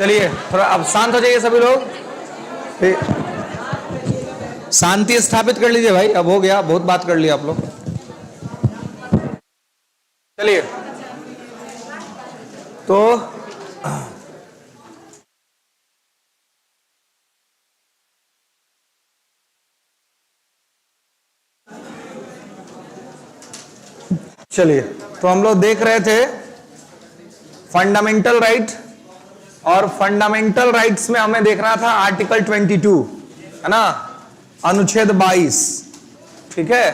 चलिए थोड़ा अब शांत हो जाइए सभी लोग, शांति स्थापित कर लीजिए भाई। अब हो गया, बहुत बात कर लिया आप लोग। चलिए तो चलिए तो हम लोग देख रहे थे फंडामेंटल राइट, और फंडामेंटल राइट्स में हमें देखना था आर्टिकल 22, है ना, अनुच्छेद 22। ठीक है,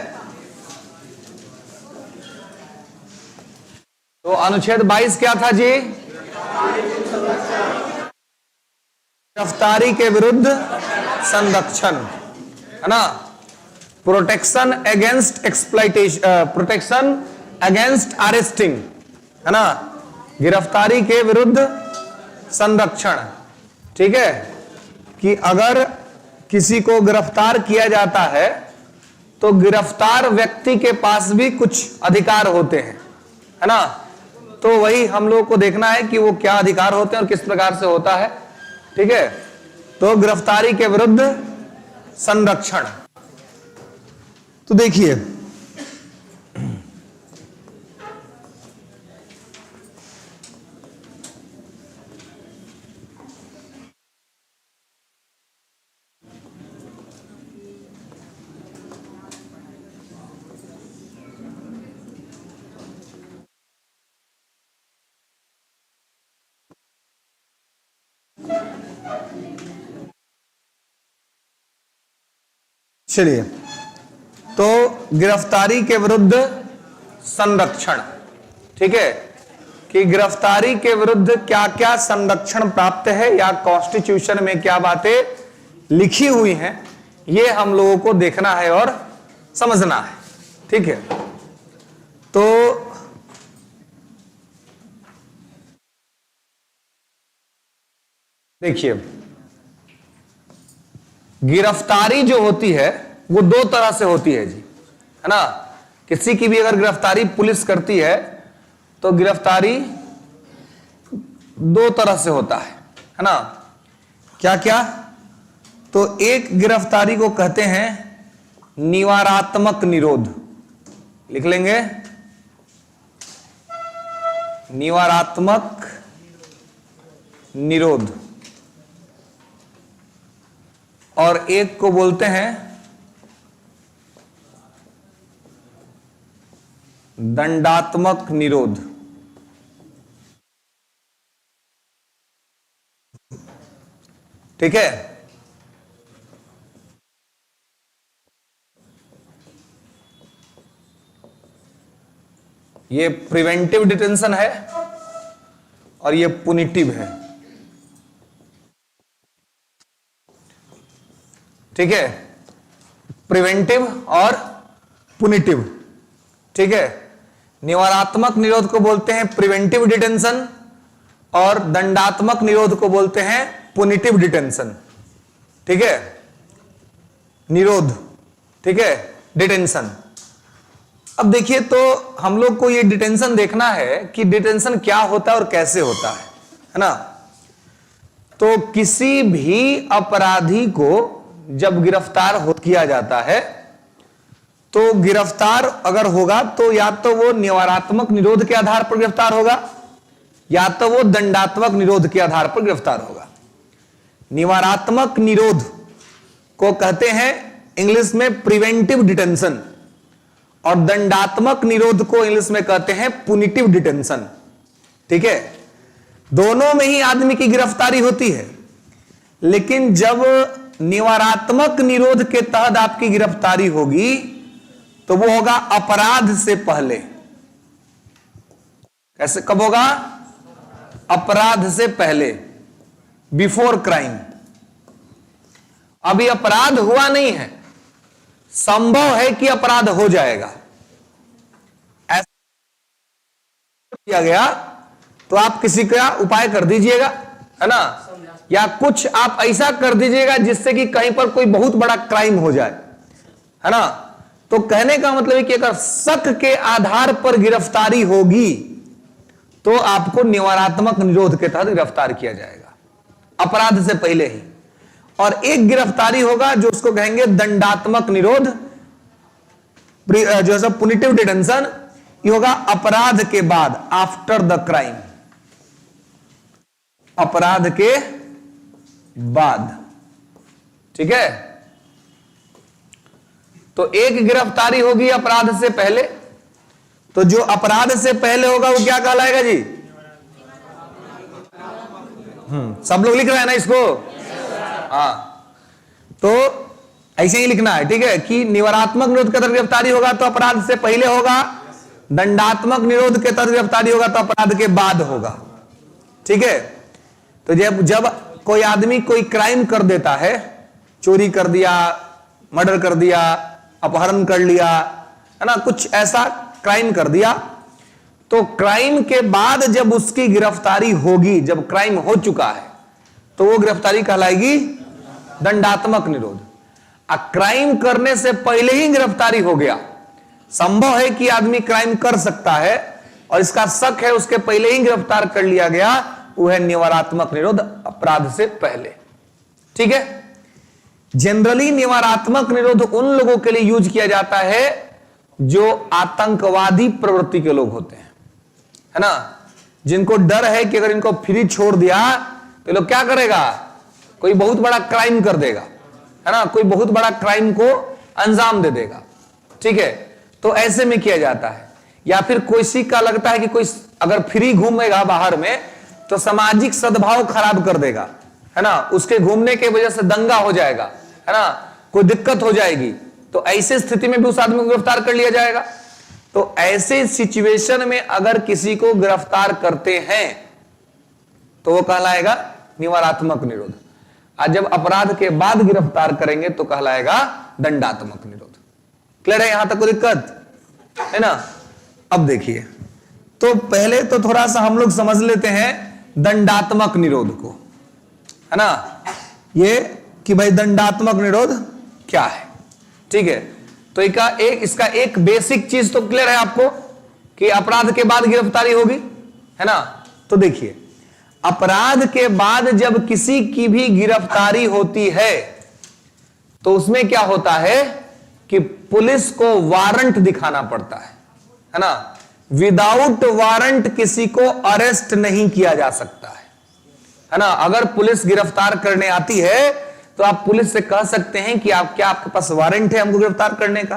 तो अनुच्छेद 22 क्या था जी? गिरफ्तारी के विरुद्ध संरक्षण, है ना, protection against exploitation, protection against arresting, है ना, गिरफ्तारी के विरुद्ध संरक्षण। ठीक है, कि अगर किसी को गिरफ्तार किया जाता है तो गिरफ्तार व्यक्ति के पास भी कुछ अधिकार होते हैं, है ना। तो वही हम लोग को देखना है कि वो क्या अधिकार होते हैं और किस प्रकार से होता है। ठीक है, तो गिरफ्तारी के विरुद्ध संरक्षण, तो देखिए चलिए तो गिरफ्तारी के विरुद्ध संरक्षण, ठीक है, कि गिरफ्तारी के विरुद्ध क्या क्या संरक्षण प्राप्त है या कॉन्स्टिट्यूशन में क्या बातें लिखी हुई हैं, ये हम लोगों को देखना है और समझना है। ठीक है, तो देखिए गिरफ्तारी जो होती है वो दो तरह से होती है जी, है ना। किसी की भी अगर गिरफ्तारी पुलिस करती है तो गिरफ्तारी दो तरह से होता है ना। क्या क्या? तो एक गिरफ्तारी को कहते हैं निवारात्मक निरोध, लिख लेंगे, निवारात्मक निरोध, और एक को बोलते हैं दंडात्मक निरोध। ठीक है, ये प्रिवेंटिव डिटेंशन है और ये पुनिटिव है। ठीक है, प्रिवेंटिव और पुनिटिव। ठीक है, निवारात्मक निरोध को बोलते हैं प्रिवेंटिव डिटेंशन और दंडात्मक निरोध को बोलते हैं पुनिटिव डिटेंशन। ठीक है, निरोध, ठीक है, डिटेंशन। अब देखिए तो हम लोग को ये डिटेंशन देखना है कि डिटेंशन क्या होता है और कैसे होता है ना। तो किसी भी अपराधी को जब गिरफ्तार किया जाता है तो गिरफ्तार अगर होगा तो या तो वो निवारात्मक निरोध के आधार पर गिरफ्तार होगा या तो वो दंडात्मक निरोध के आधार पर गिरफ्तार होगा। निवारात्मक निरोध को कहते हैं इंग्लिश में प्रिवेंटिव डिटेंशन और दंडात्मक निरोध को इंग्लिश में कहते हैं पुनिटिव डिटेंशन। ठीक है, दोनों में ही आदमी की गिरफ्तारी होती है, लेकिन जब निवारात्मक निरोध के तहत आपकी गिरफ्तारी होगी तो वो होगा अपराध से पहले। कैसे, कब होगा? अपराध से पहले, बिफोर क्राइम। अभी अपराध हुआ नहीं है, संभव है कि अपराध हो जाएगा, ऐसा किया गया तो आप किसी का उपाय कर दीजिएगा, है ना, या कुछ आप ऐसा कर दीजिएगा जिससे कि कहीं पर कोई बहुत बड़ा क्राइम हो जाए, है ना। तो कहने का मतलब है कि अगर शक के आधार पर गिरफ्तारी होगी तो आपको निवारात्मक निरोध के तहत गिरफ्तार किया जाएगा। अपराध से पहले ही, और एक गिरफ्तारी होगा जो उसको कहेंगे दंडात्मक निरोध, जो है पुनिटिव डिटेंशन, ये होगा अपराध के बाद, आफ्टर द क्राइम, अपराध के बाद। ठीक है, तो एक गिरफ्तारी होगी अपराध से पहले, तो जो अपराध से पहले होगा वो क्या कहलाएगा जी? सब लोग लिख रहे हैं ना इसको? हाँ, तो ऐसे ही लिखना है। ठीक है, कि निवारात्मक निरोध के तहत गिरफ्तारी होगा तो अपराध से पहले होगा, दंडात्मक निरोध के तहत गिरफ्तारी होगा तो अपराध के बाद होगा। ठीक है, तो जब कोई आदमी कोई क्राइम कर देता है, चोरी कर दिया, मर्डर कर दिया, अपहरण कर लिया, है ना, कुछ ऐसा क्राइम कर दिया, तो क्राइम के बाद जब उसकी गिरफ्तारी होगी, जब क्राइम हो चुका है, तो वो गिरफ्तारी कहलाएगी दंडात्मक निरोध। क्राइम करने से पहले ही गिरफ्तारी हो गया, संभव है कि आदमी क्राइम कर सकता है और इसका शक है, उसके पहले ही गिरफ्तार कर लिया गया, वो है निवारात्मक निरोध, अपराध से पहले। ठीक है, जनरली निवारात्मक निरोध उन लोगों के लिए यूज किया जाता है जो आतंकवादी प्रवृत्ति के लोग होते हैं, है ना, जिनको डर है कि अगर इनको फ्री छोड़ दिया तो लोग क्या करेगा, कोई बहुत बड़ा क्राइम कर देगा, है ना, कोई बहुत बड़ा क्राइम को अंजाम दे देगा। ठीक है, तो ऐसे में किया जाता है। या फिर किसी का लगता है कि कोई अगर फ्री घूमेगा बाहर में तो सामाजिक सद्भाव खराब कर देगा, है ना, उसके घूमने के वजह से दंगा हो जाएगा, है ना, कोई दिक्कत हो जाएगी, तो ऐसे स्थिति में भी उस आदमी को गिरफ्तार कर लिया जाएगा। तो ऐसे सिचुएशन में अगर किसी को गिरफ्तार करते हैं तो वो कहलाएगा निवारात्मक निरोध, और जब अपराध के बाद गिरफ्तार करेंगे तो कहलाएगा दंडात्मक निरोध। क्लियर है? यहां तक कोई दिक्कत है ना? अब देखिए, तो पहले तो थोड़ा सा हम लोग समझ लेते हैं दंडात्मक निरोध को, है ना, ये कि भाई दंडात्मक निरोध क्या है। ठीक है, तो इसका एक बेसिक चीज तो क्लियर है आपको कि अपराध के बाद गिरफ्तारी होगी, है ना। तो देखिए, अपराध के बाद जब किसी की भी गिरफ्तारी होती है तो उसमें क्या होता है कि पुलिस को वारंट दिखाना पड़ता है ना। विदाउट वारंट किसी को अरेस्ट नहीं किया जा सकता है ना। अगर पुलिस गिरफ्तार करने आती है तो आप पुलिस से कह सकते हैं कि क्या आपके पास वारंट है हमको गिरफ्तार करने का,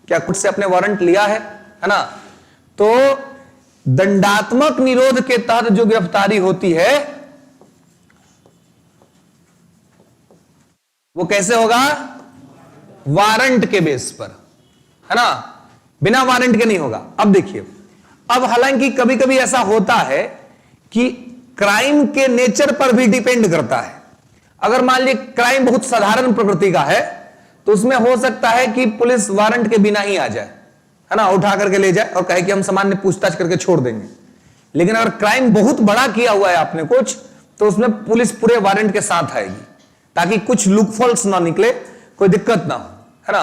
क्या खुद से अपने वारंट लिया है ना। तो दंडात्मक निरोध के तहत जो गिरफ्तारी होती है वो कैसे होगा? वारंट के बेस पर, है ना, बिना वारंट के नहीं होगा। अब देखिए, अब हालांकि कभी कभी ऐसा होता है कि क्राइम के नेचर पर भी डिपेंड करता है। अगर मान लीजिए क्राइम बहुत साधारण प्रकृति का है तो उसमें हो सकता है कि पुलिस वारंट के बिना ही आ जाए, है ना, उठा करके ले जाए और कहे कि हम सामान्य पूछताछ करके छोड़ देंगे। लेकिन अगर क्राइम बहुत बड़ा किया हुआ है आपने कुछ, तो उसमें पुलिस पूरे वारंट के साथ आएगी ताकि कुछ लूपहोल्स ना निकले, कोई दिक्कत ना हो, है ना।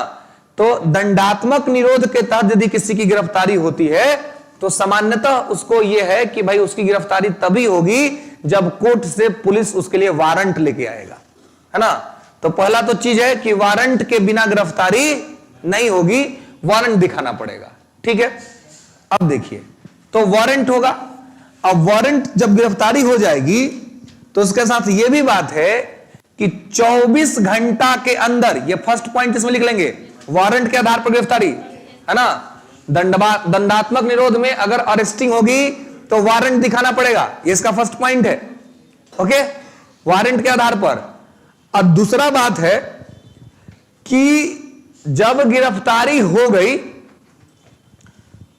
तो दंडात्मक निरोध के तहत यदि किसी की गिरफ्तारी होती है तो सामान्यतः उसको यह है कि भाई उसकी गिरफ्तारी तभी होगी जब कोर्ट से पुलिस उसके लिए वारंट लेके आएगा, है ना। तो पहला तो चीज है कि वारंट के बिना गिरफ्तारी नहीं होगी, वारंट दिखाना पड़ेगा। ठीक है, अब देखिए, तो वारंट होगा। अब वारंट जब गिरफ्तारी हो जाएगी तो उसके साथ यह भी बात है कि 24 घंटा के अंदर, ये फर्स्ट पॉइंट इसमें लिख लेंगे, वारंट के आधार पर गिरफ्तारी, है ना। दंडात्मक निरोध में अगर अरेस्टिंग होगी तो वारंट दिखाना पड़ेगा, ये इसका फर्स्ट पॉइंट है। ओके, वारंट के आधार पर। अब दूसरा बात है कि जब गिरफ्तारी हो गई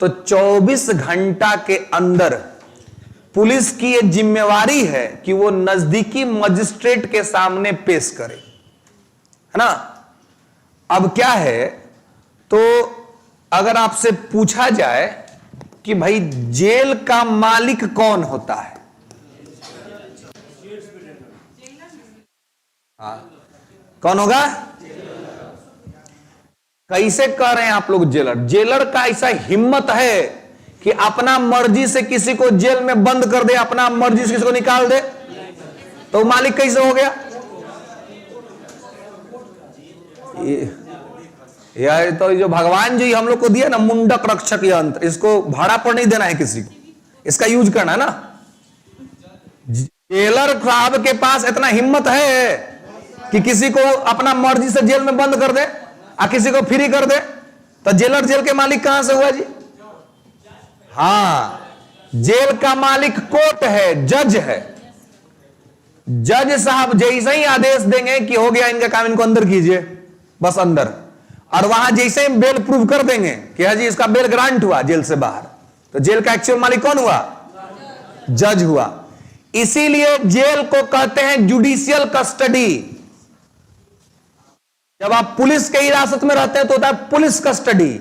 तो 24 घंटा के अंदर पुलिस की यह जिम्मेवारी है कि वो नजदीकी मजिस्ट्रेट के सामने पेश करे, है ना। अब क्या है, तो अगर आपसे पूछा जाए कि भाई जेल का मालिक कौन होता है, कौन होगा? कैसे कह रहे हैं आप लोग जेलर? जेलर का ऐसा हिम्मत है कि अपना मर्जी से किसी को जेल में बंद कर दे, अपना मर्जी से किसी को निकाल दे? तो मालिक कैसे हो गया? यह तो जो भगवान जी हम लोग को दिया ना मुंडक रक्षक यंत्र, इसको भाड़ा पर नहीं देना है किसी को, इसका यूज करना है ना। जेलर साहब के पास इतना हिम्मत है कि किसी को अपना मर्जी से जेल में बंद कर दे और किसी को फ्री कर दे, तो जेलर जेल के मालिक कहां से हुआ जी? हाँ, जेल का मालिक कोर्ट है, जज है। जज साहब जैसे ही आदेश देंगे कि हो गया इनका काम, इनको अंदर कीजिए, बस अंदर, और वहां जैसे ही बेल प्रूव कर देंगे कि हाँ जी इसका बेल ग्रांट हुआ जेल से बाहर, तो जेल का एक्चुअल मालिक कौन हुआ? जज हुआ। इसीलिए जेल को कहते हैं जुडिशियल कस्टडी। जब आप पुलिस के हिरासत में रहते हैं तो होता है पुलिस कस्टडी,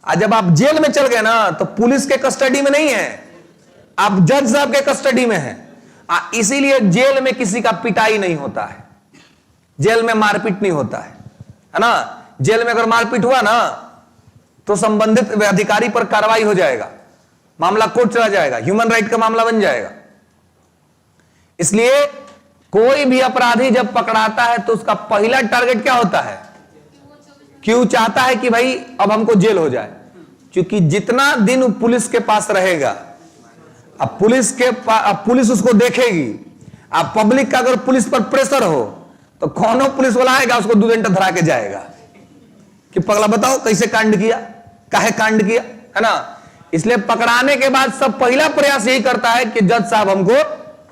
और जब आप जेल में चल गए ना तो पुलिस के कस्टडी में नहीं है, आप जज साहब के कस्टडी में है। इसीलिए जेल में किसी का पिटाई नहीं होता है, जेल में मारपीट नहीं होता है ना। जेल में अगर मारपीट हुआ ना तो संबंधित अधिकारी पर कार्रवाई हो जाएगा, मामला कोर्ट चला जाएगा, ह्यूमन राइट का मामला बन जाएगा। इसलिए कोई भी अपराधी जब पकड़ाता है तो उसका पहला टारगेट क्या होता है? क्यों चाहता है कि भाई अब हमको जेल हो जाए? क्योंकि जितना दिन पुलिस के पास रहेगा, अब पुलिस उसको देखेगी, अब पब्लिक का अगर पुलिस पर प्रेशर हो तो कौन पुलिस वाला आएगा उसको 2 घंटा धरा के जाएगा कि पगला बताओ कैसे कांड किया, काहे कांड किया, है ना। इसलिए पकड़ाने के बाद सब पहला प्रयास यही करता है कि जज साहब हमको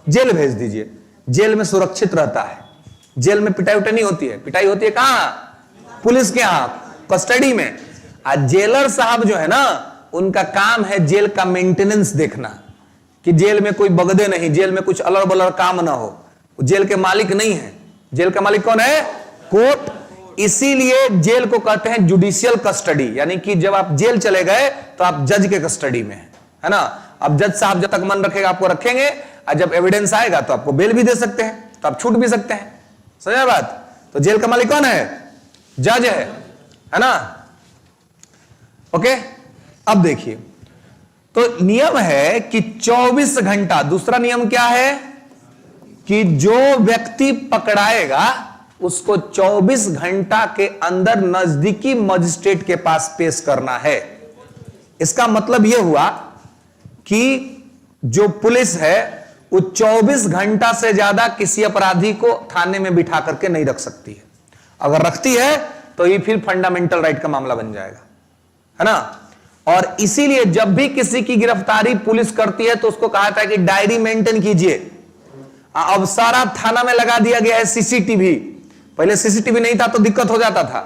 जेल भेज दीजिए, जेल में सुरक्षित रहता है, जेल में पिटाई उटाई नहीं होती है। पिटाई होती है कहां? पुलिस के यहां कस्टडी में। आज जेलर साहब जो है ना, उनका काम है जेल का मेंटेनेंस देखना कि जेल में कोई बगदे नहीं, जेल में कुछ अलर बलर काम ना हो। जेल के मालिक नहीं है, जेल का मालिक कौन है? कोर्ट। इसीलिए जेल को कहते हैं जुडिशियल कस्टडी, यानी कि जब आप जेल चले गए तो आप जज के कस्टडी में है ना। अब जज साहब जब तक मन रखेगा आपको रखेंगे, और जब एविडेंस आएगा तो आपको बेल भी दे सकते हैं, तो आप छूट भी सकते हैं। समझा बात? तो जेल का मालिक कौन है? जज है ना। ओके, अब देखिए, तो नियम है कि 24 घंटा, दूसरा नियम क्या है कि जो व्यक्ति पकड़ाएगा उसको 24 घंटा के अंदर नजदीकी मजिस्ट्रेट के पास पेश करना है। इसका मतलब यह हुआ कि जो पुलिस है वो 24 घंटा से ज्यादा किसी अपराधी को थाने में बिठा करके नहीं रख सकती है। अगर रखती है तो ये फिर फंडामेंटल राइट का मामला बन जाएगा, है ना। और इसीलिए जब भी किसी की गिरफ्तारी पुलिस करती है तो उसको कहा था कि डायरी मेंटेन कीजिए। अब सारा थाना में लगा दिया गया है सीसीटीवी। पहले सीसीटीवी नहीं था तो दिक्कत हो जाता था,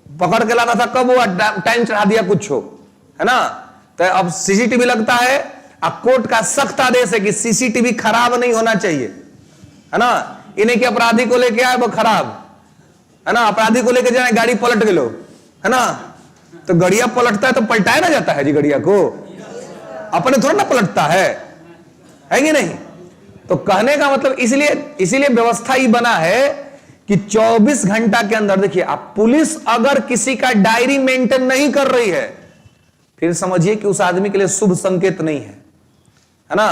पकड़ के लाता था, कब वो टाइम चढ़ा दिया कुछ हो, है ना। तो अब सीसीटीवी लगता है। अब कोर्ट का सख्त आदेश है कि सीसीटीवी खराब नहीं होना चाहिए, है ना। इन्हें कि अपराधी को लेके आए वो खराब, है ना। अपराधी को लेके जाए गाड़ी पलट गए, है ना, तो गड़िया पलटता है तो पलटाया ना जाता है जी, गड़िया को अपने थोड़ा ना पलटता है कि नहीं। तो कहने का मतलब इसीलिए व्यवस्था ही बना है कि 24 घंटा के अंदर, देखिए आप, पुलिस अगर किसी का डायरी मेंटेन नहीं कर रही है फिर समझिए कि उस आदमी के लिए शुभ संकेत नहीं है ना।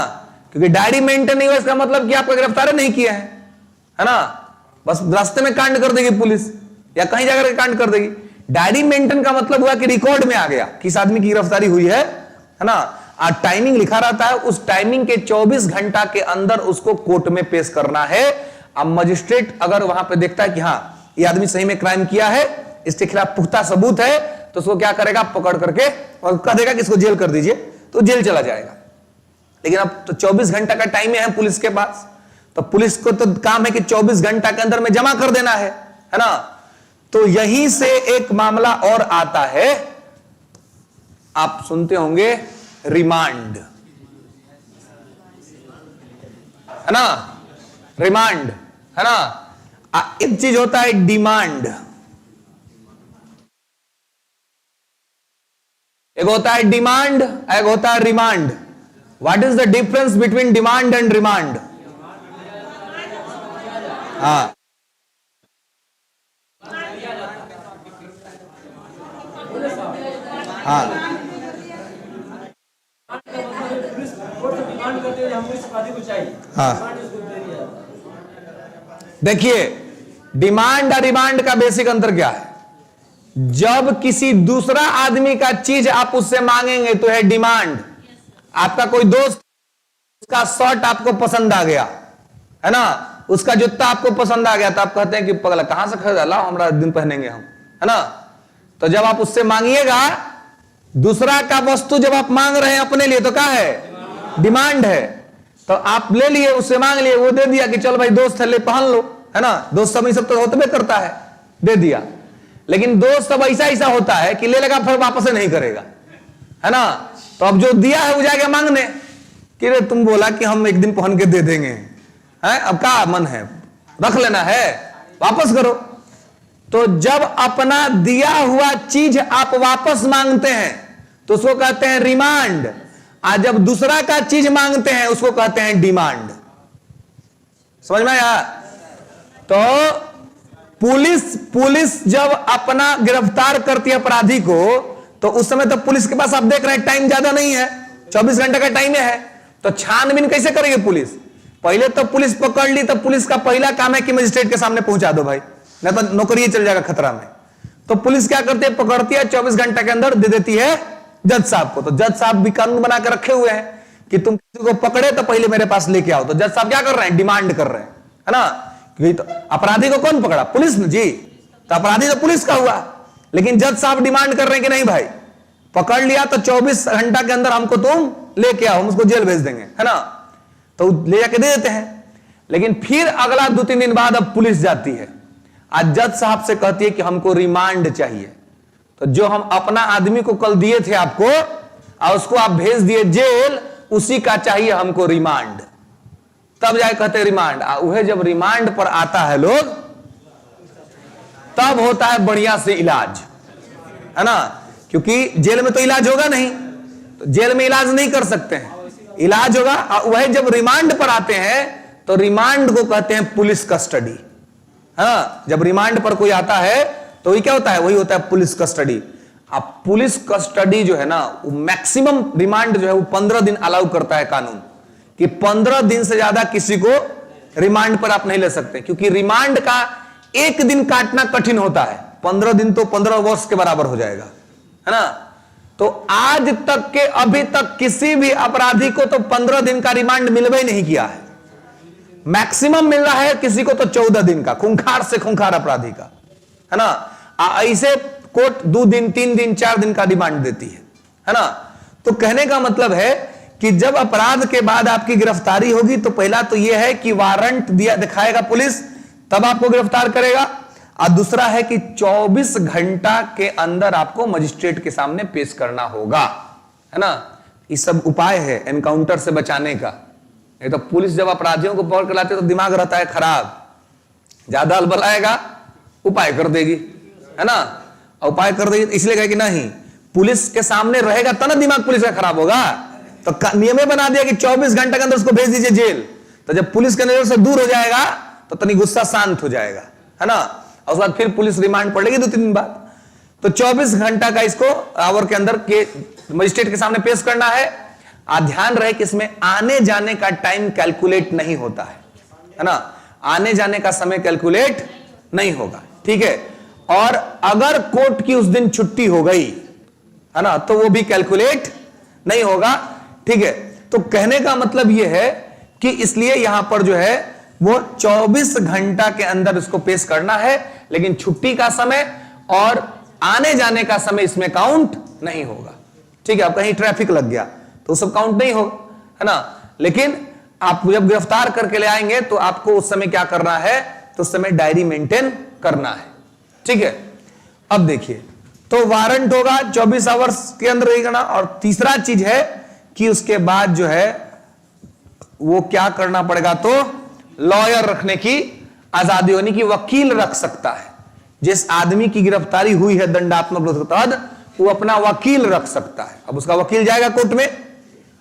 क्योंकि डायरी मेंटेन नहीं हुआ इसका मतलब कि आपको गिरफ्तार नहीं किया है ना। बस रास्ते में कांड कर देगी पुलिस या कहीं जाकर कांड कर देगी। डायरी मेंटेन का मतलब हुआ कि रिकॉर्ड में आ गया किस आदमी की गिरफ्तारी हुई है ना। और टाइमिंग लिखा रहता है, उस टाइमिंग के 24 घंटा के अंदर उसको कोर्ट में पेश करना है। अब मजिस्ट्रेट अगर वहां पे देखता है कि हाँ ये आदमी सही में क्राइम किया है, इसके खिलाफ पुख्ता सबूत है, तो उसको क्या करेगा, पकड़ करके और कह देगा कि इसको जेल कर दीजिए, तो जेल चला जाएगा। लेकिन अब तो 24 घंटा का टाइम है पुलिस के पास, तो पुलिस को तो काम है कि 24 घंटा के अंदर में जमा कर देना है ना। तो यहीं से एक मामला और आता है, आप सुनते होंगे, रिमांड, है ना। रिमांड, है ना। एक चीज होता है डिमांड, एक होता है डिमांड, एक होता है remand. What is the difference between demand and remand? हाँ, हाँ, हाँ, देखिए डिमांड और रिमांड का बेसिक अंतर क्या है? जब किसी दूसरा आदमी का चीज आप उससे मांगेंगे तो है डिमांड। आपका कोई दोस्त, उसका शर्ट आपको पसंद आ गया है ना, उसका जूता आपको पसंद आ गया, तो आप कहते हैं कि पगला कहां से खरीदा, लाओ हमारा दिन पहनेंगे हम, है ना। तो जब आप उससे मांगिएगा, दूसरा का वस्तु जब आप मांग रहे हैं अपने लिए, तो क्या है? डिमांड है। तो आप ले लिए, उससे मांग लिए, वो दे दिया कि चल भाई दोस्त है, ले पहन लो, है ना। दोस्त सब ये सब तो होते करता है, दे दिया। लेकिन दोस्त सब ऐसा ऐसा होता है कि ले लेगा फिर वापस नहीं करेगा, है ना। तो अब जो दिया है वो जाके मांगने कि रे तुम बोला कि हम एक दिन पहन के दे देंगे, है, अब क्या मन है, रख लेना है, वापस करो। तो जब अपना दिया हुआ चीज आप वापस मांगते हैं तो उसको कहते हैं रिमांड, और जब दूसरा का चीज मांगते हैं उसको कहते हैं डिमांड। समझ में आया? तो पुलिस जब अपना गिरफ्तार करती है अपराधी को, तो उस समय तो पुलिस के पास आप देख रहे हैं टाइम ज्यादा नहीं है, 24 घंटे का टाइम है। तो छानबीन कैसे करेगी पुलिस? पहले तो पुलिस पकड़ ली तो पुलिस का पहला काम है कि मजिस्ट्रेट के सामने पहुंचा दो भाई, नहीं तो नौकरी चल जाएगा खतरा में। तो पुलिस क्या करती है? पकड़ती है, 24 घंटे के अंदर दे देती है जज साहब को। तो जज साहब भी कानून बना के रखे हुए हैं कि तुम किसी को पकड़े तो पहले मेरे पास लेके आओ। तो जज साहब क्या कर रहे हैं? डिमांड कर रहे हैं, है ना। क्योंकि तो अपराधी को कौन पकड़ा? पुलिस ने जी। तो अपराधी तो पुलिस का हुआ, लेकिन जज साहब डिमांड कर रहे हैं कि नहीं भाई, पकड़ लिया तो 24 घंटा के अंदर हमको तुम लेके आओ, हम उसको जेल भेज देंगे, है ना। तो ले जाके दे देते हैं। लेकिन फिर अगला 2-3 दिन बाद अब पुलिस जाती है, आज जज साहब से कहती है कि हमको रिमांड चाहिए। तो जो हम अपना आदमी को कल दिए थे आपको और उसको आप भेज दिए जेल, उसी का चाहिए हमको रिमांड। तब जाके कहते हैं रिमांड। वह जब रिमांड पर आता है लोग, तब होता है बढ़िया से इलाज, है ना। क्योंकि जेल में तो इलाज होगा नहीं, तो जेल में इलाज नहीं कर सकते हैं, इलाज होगा। वह जब रिमांड पर आते हैं तो रिमांड को कहते हैं पुलिस कस्टडी। हाँ, जब रिमांड पर कोई आता है तो वही क्या होता है? वही होता है पुलिस कस्टडी। अब पुलिस कस्टडी जो है ना, वो मैक्सिमम रिमांड जो है वो 15 दिन अलाउ करता है कानून, कि 15 दिन से ज्यादा किसी को रिमांड पर आप नहीं ले सकते। क्योंकि रिमांड का एक दिन काटना कठिन होता है, 15 दिन तो 15 वर्ष के बराबर हो जाएगा, है ना। तो आज तक के अभी तक किसी भी अपराधी को तो 15 दिन का रिमांड मिलवा ही नहीं किया है। मैक्सिमम मिल रहा है किसी को तो 14 दिन का, खूंखार से खूंखार अपराधी का, है ना। ऐसे कोर्ट 2 दिन 3 दिन 4 दिन का रिमांड देती है ना। तो कहने का मतलब है कि जब अपराध के बाद आपकी गिरफ्तारी होगी तो पहला तो यह है कि वारंट दिखाएगा पुलिस, तब आपको गिरफ्तार करेगा। और दूसरा है कि 24 घंटा के अंदर आपको मजिस्ट्रेट के सामने पेश करना होगा, है ना। ये सब उपाय है एनकाउंटर से बचाने का। नहीं तो पुलिस जब अपराधियों को पकड़ कर लाते तो दिमाग रहता है खराब, ज्यादा अलबलाएगा, उपाय कर देगी, है ना। उपाय कर देगी इसलिए कहे कि नहीं, पुलिस के सामने रहेगा तब ना दिमाग पुलिस का खराब होगा। तो नियम बना दिया कि 24 घंटे के अंदर उसको भेज दीजिए जेल। तो जब पुलिस के नजर से दूर हो जाएगा तो तनी गुस्सा शांत हो जाएगा, है ना। और उसके बाद फिर पुलिस रिमांड पड़ लेगी 2-3 दिन बाद। तो 24 घंटा का इसको आवर के अंदर के मजिस्ट्रेट के सामने पेश करना है। ध्यान रहे कि इसमें आने जाने का टाइम कैलकुलेट नहीं होता है ना। आने जाने का समय कैलकुलेट नहीं होगा, ठीक है। और अगर कोर्ट की उस दिन छुट्टी हो गई, है ना, तो वो भी कैलकुलेट नहीं होगा, ठीक है। तो कहने का मतलब यह है कि इसलिए यहां पर जो है वो 24 घंटा के अंदर इसको पेश करना है, लेकिन छुट्टी का समय और आने जाने का समय इसमें काउंट नहीं होगा, ठीक है। अब कहीं ट्रैफिक लग गया तो सब काउंट नहीं होगा, है ना। लेकिन आप जब गिरफ्तार करके ले आएंगे तो आपको उस समय क्या करना है? तो उस समय डायरी मेंटेन करना है, ठीक है। अब देखिए, तो वारंट होगा 24 आवर्स के अंदर रहेगा। और तीसरा चीज है कि उसके बाद जो है वो क्या करना पड़ेगा? तो लॉयर रखने की आजादी होने की, वकील रख सकता है। जिस आदमी की गिरफ्तारी हुई है दंडात्मक विरोध के तहत, वो अपना वकील रख सकता है। अब उसका वकील जाएगा कोर्ट में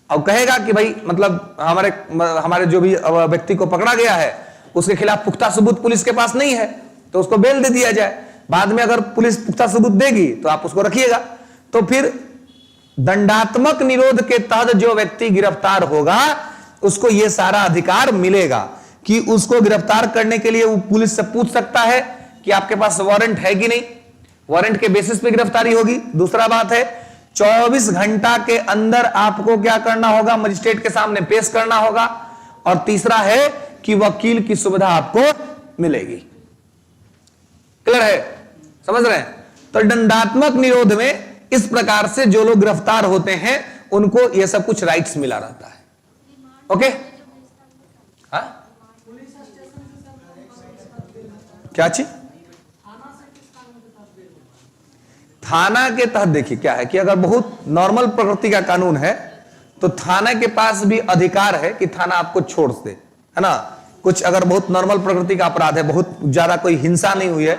और कहेगा कि भाई मतलब हमारे जो भी व्यक्ति को पकड़ा गया है उसके खिलाफ पुख्ता सबूत पुलिस के पास नहीं है, तो उसको बेल दे दिया जाए। बाद में अगर पुलिस पुख्ता सबूत देगी तो आप उसको रखिएगा। तो फिर दंडात्मक निरोध के तहत जो व्यक्ति गिरफ्तार होगा उसको यह सारा अधिकार मिलेगा कि उसको गिरफ्तार करने के लिए वो पुलिस से पूछ सकता है कि आपके पास वारंट है कि नहीं, वारंट के बेसिस पे गिरफ्तारी होगी। दूसरा बात है 24 घंटा के अंदर आपको क्या करना होगा, मजिस्ट्रेट के सामने पेश करना होगा। और तीसरा है कि वकील की सुविधा आपको मिलेगी। क्लियर है, समझ रहे हैं? तो दंडात्मक निरोध में इस प्रकार से जो लोग गिरफ्तार होते हैं उनको यह सब कुछ राइट्स मिला रहता है। ओके, हाँ क्या चीज? थाना के तहत देखिए क्या है कि अगर बहुत नॉर्मल प्रकृति का कानून है तो थाना के पास भी अधिकार है कि थाना आपको छोड़ दे, है ना। कुछ अगर बहुत नॉर्मल प्रकृति का अपराध है, बहुत ज्यादा कोई हिंसा नहीं हुई है,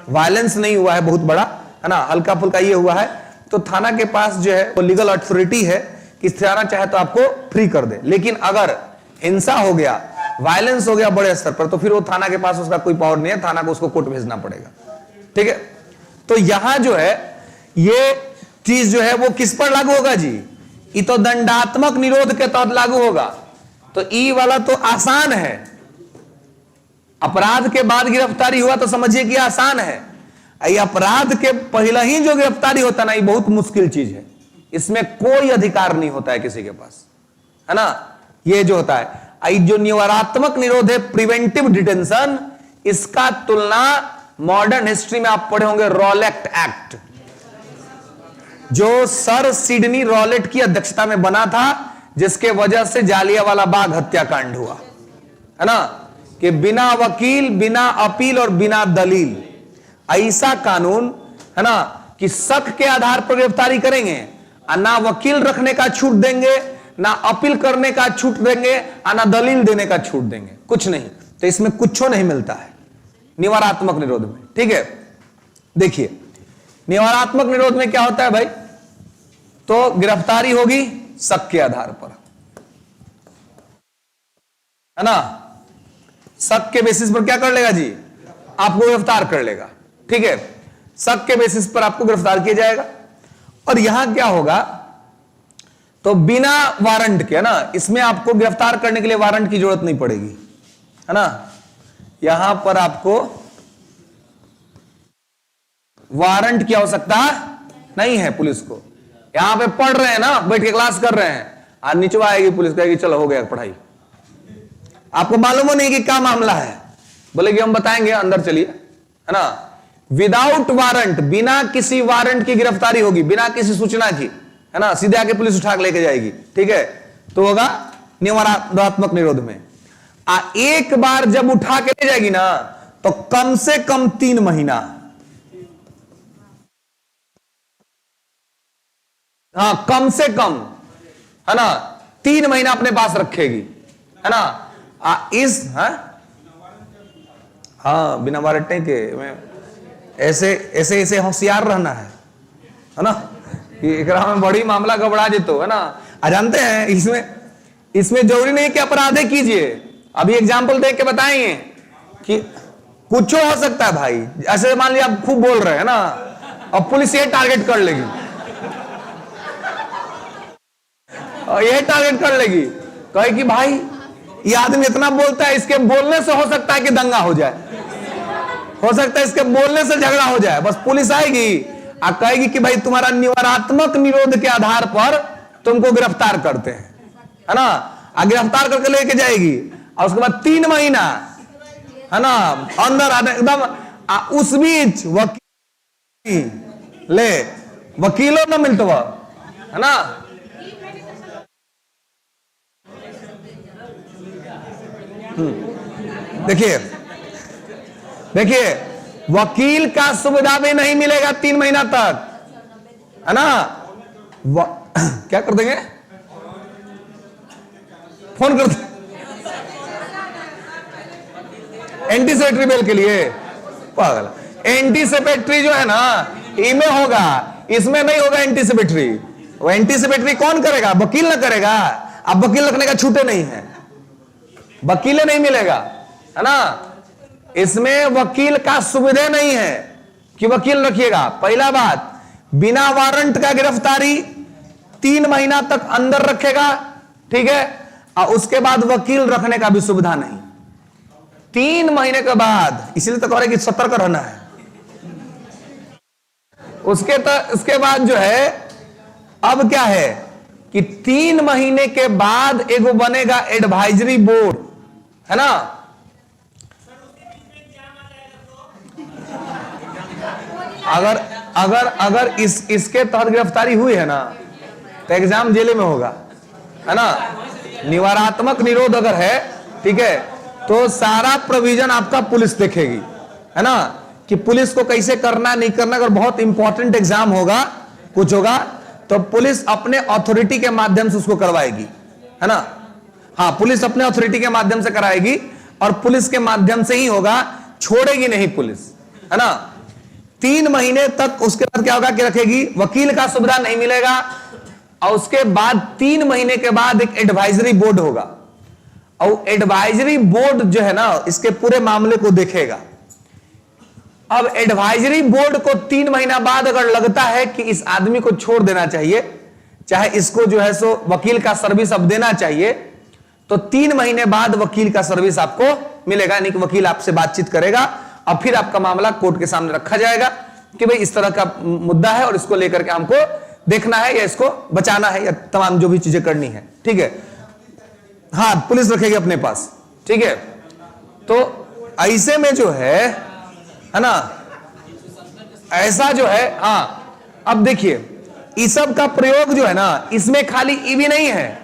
वायलेंस नहीं हुआ है बहुत बड़ा, है ना, हल्का फुल्का ये हुआ है, तो थाना के पास जो है वो लीगल अथॉरिटी है कि थाना चाहे तो आपको फ्री कर दे। लेकिन अगर हिंसा हो गया, वायलेंस हो गया बड़े स्तर पर, तो फिर वो थाना के पास उसका कोई पावर नहीं है, थाना को उसको कोर्ट भेजना पड़ेगा। ठीक है, तो यहां जो है ये चीज जो है वो किस पर लागू होगा जी? ये तो दंडात्मक निरोध के तहत लागू होगा। तो ई वाला तो आसान है, अपराध के बाद गिरफ्तारी हुआ तो समझिए कि आसान है। ये अपराध के पहले ही जो गिरफ्तारी होता ना, ये बहुत मुश्किल चीज है। इसमें कोई अधिकार नहीं होता है किसी के पास, है ना। ये जो होता है जो निवारात्मक निरोध है, प्रिवेंटिव डिटेंशन, इसका तुलना मॉडर्न हिस्ट्री में आप पढ़े होंगे रॉलेट एक्ट, जो सर सिडनी रॉलेट की अध्यक्षता में बना था, जिसके वजह से जालियांवाला बाग हत्याकांड हुआ, है ना। कि बिना वकील, बिना अपील और बिना दलील ऐसा कानून, है ना, कि शक के आधार पर गिरफ्तारी करेंगे, ना वकील रखने का छूट देंगे, ना अपील करने का छूट देंगे, ना दलील देने का छूट देंगे, कुछ नहीं। तो इसमें कुछ नहीं मिलता है निवारात्मक निरोध में। ठीक है, देखिए निवारात्मक निरोध में क्या होता है भाई, तो गिरफ्तारी होगी शक के आधार पर, है ना। शक के बेसिस पर क्या कर लेगा जी? आपको गिरफ्तार कर लेगा। ठीक है, शक के बेसिस पर आपको गिरफ्तार किया जाएगा। और यहां क्या होगा, तो बिना वारंट के, है ना, इसमें आपको गिरफ्तार करने के लिए वारंट की जरूरत नहीं पड़ेगी, है ना। यहां पर आपको वारंट की आवश्यकता नहीं है पुलिस को। यहां पे पढ़ रहे हैं ना, बैठ के क्लास कर रहे हैं, आज नीचे आएगी पुलिस, कहेगी चलो हो गया पढ़ाई, आपको मालूम हो नहीं कि क्या मामला है, बोलेगी हम बताएंगे, अंदर चलिए, है ना। विदाउट वारंट, बिना किसी वारंट की गिरफ्तारी होगी, बिना किसी सूचना की, है ना, सीधे आके पुलिस उठा के लेके जाएगी। ठीक है, तो होगा निवारणात्मक निरोध में। एक बार जब उठा के ले जाएगी ना, तो कम से कम 3 महीना, हाँ कम से कम, है ना, 3 महीना अपने पास रखेगी, है ना। हाँ बिना वारंट नहीं के मैं ऐसे ऐसे ऐसे होशियार रहना है ना, कि एकरा में बड़ी मामला घबरा जेतो, है ना। जानते हैं इसमें जरूरी नहीं कि अपराधे कीजिए। अभी एग्जाम्पल देख के बताएंगे कि कुछ हो सकता है भाई। ऐसे मान लिया आप खूब बोल रहे हैं ना, और पुलिस ये टारगेट कर लेगी, और ये टारगेट कर लेगी, कहे कि भाई ये आदमी इतना बोलता है, इसके बोलने से हो सकता है कि दंगा हो जाए, हो सकता है इसके बोलने से झगड़ा हो जाए। बस पुलिस आएगी और कहेगी कि भाई तुम्हारा निवारात्मक निरोध के आधार पर तुमको गिरफ्तार करते हैं, है ना। गिरफ्तार करके लेके जाएगी, और उसके बाद 3 महीना, है ना, अंदर आने एकदम। उस बीच वकील ले, वकीलों न मिलते वह, है ना। देखिए वकील का सुविधा भी नहीं मिलेगा 3 महीना तक, है ना। क्या कर देंगे, फोन कर देंगे एंटीसिपेटरी बेल के लिए। पागल, एंटीसिपेटरी जो है ना इनमें होगा, इसमें नहीं होगा एंटीसिपेटरी। वो एंटीसिपेटरी कौन करेगा? वकील ना करेगा। अब वकील रखने का छूटे नहीं है, वकील नहीं मिलेगा, है ना। इसमें वकील का सुविधा नहीं है कि वकील रखिएगा। पहला बात, बिना वारंट का गिरफ्तारी 3 महीना तक अंदर रखेगा, ठीक है। और उसके बाद वकील रखने का भी सुविधा नहीं। 3 महीने के बाद, इसीलिए तो कह रहे कि सतर्क रहना है। उसके बाद जो है अब क्या है कि 3 महीने के बाद एगो बनेगा एडवाइजरी बोर्ड, है ना। अगर इसके तहत गिरफ्तारी हुई है ना तो एग्जाम जेल में होगा, है ना। निवारात्मक निरोध अगर है, ठीक है, तो सारा प्रोविजन आपका पुलिस देखेगी, है ना, कि पुलिस को कैसे करना नहीं करना। अगर बहुत इंपॉर्टेंट एग्जाम होगा, कुछ होगा, तो पुलिस अपने अथॉरिटी के माध्यम से उसको करवाएगी, है ना। हाँ, पुलिस अपने अथॉरिटी के माध्यम से कराएगी और पुलिस के माध्यम से ही होगा, छोड़ेगी नहीं पुलिस, है ना। 3 महीने तक उसके बाद क्या होगा कि रखेगी, वकील का सुविधा नहीं मिलेगा, और उसके बाद 3 महीने के बाद एक एडवाइजरी बोर्ड होगा, और एडवाइजरी बोर्ड जो है ना इसके पूरे मामले को देखेगा। अब एडवाइजरी बोर्ड को 3 महीना बाद अगर लगता है कि इस आदमी को छोड़ देना चाहिए, चाहे इसको जो है सो वकील का सर्विस अब देना चाहिए, तो 3 महीने बाद वकील का सर्विस आपको मिलेगा, यानी कि वकील आपसे बातचीत करेगा और फिर आपका मामला कोर्ट के सामने रखा जाएगा कि भाई इस तरह का मुद्दा है और इसको लेकर के हमको देखना है या इसको बचाना है या तमाम जो भी चीजें करनी है, ठीक है। हाँ, पुलिस रखेगी अपने पास, ठीक है। तो ऐसे में जो है ना, ऐसा जो है, हाँ, अब देखिए इस सब का प्रयोग जो है ना, इसमें खाली ये भी नहीं है,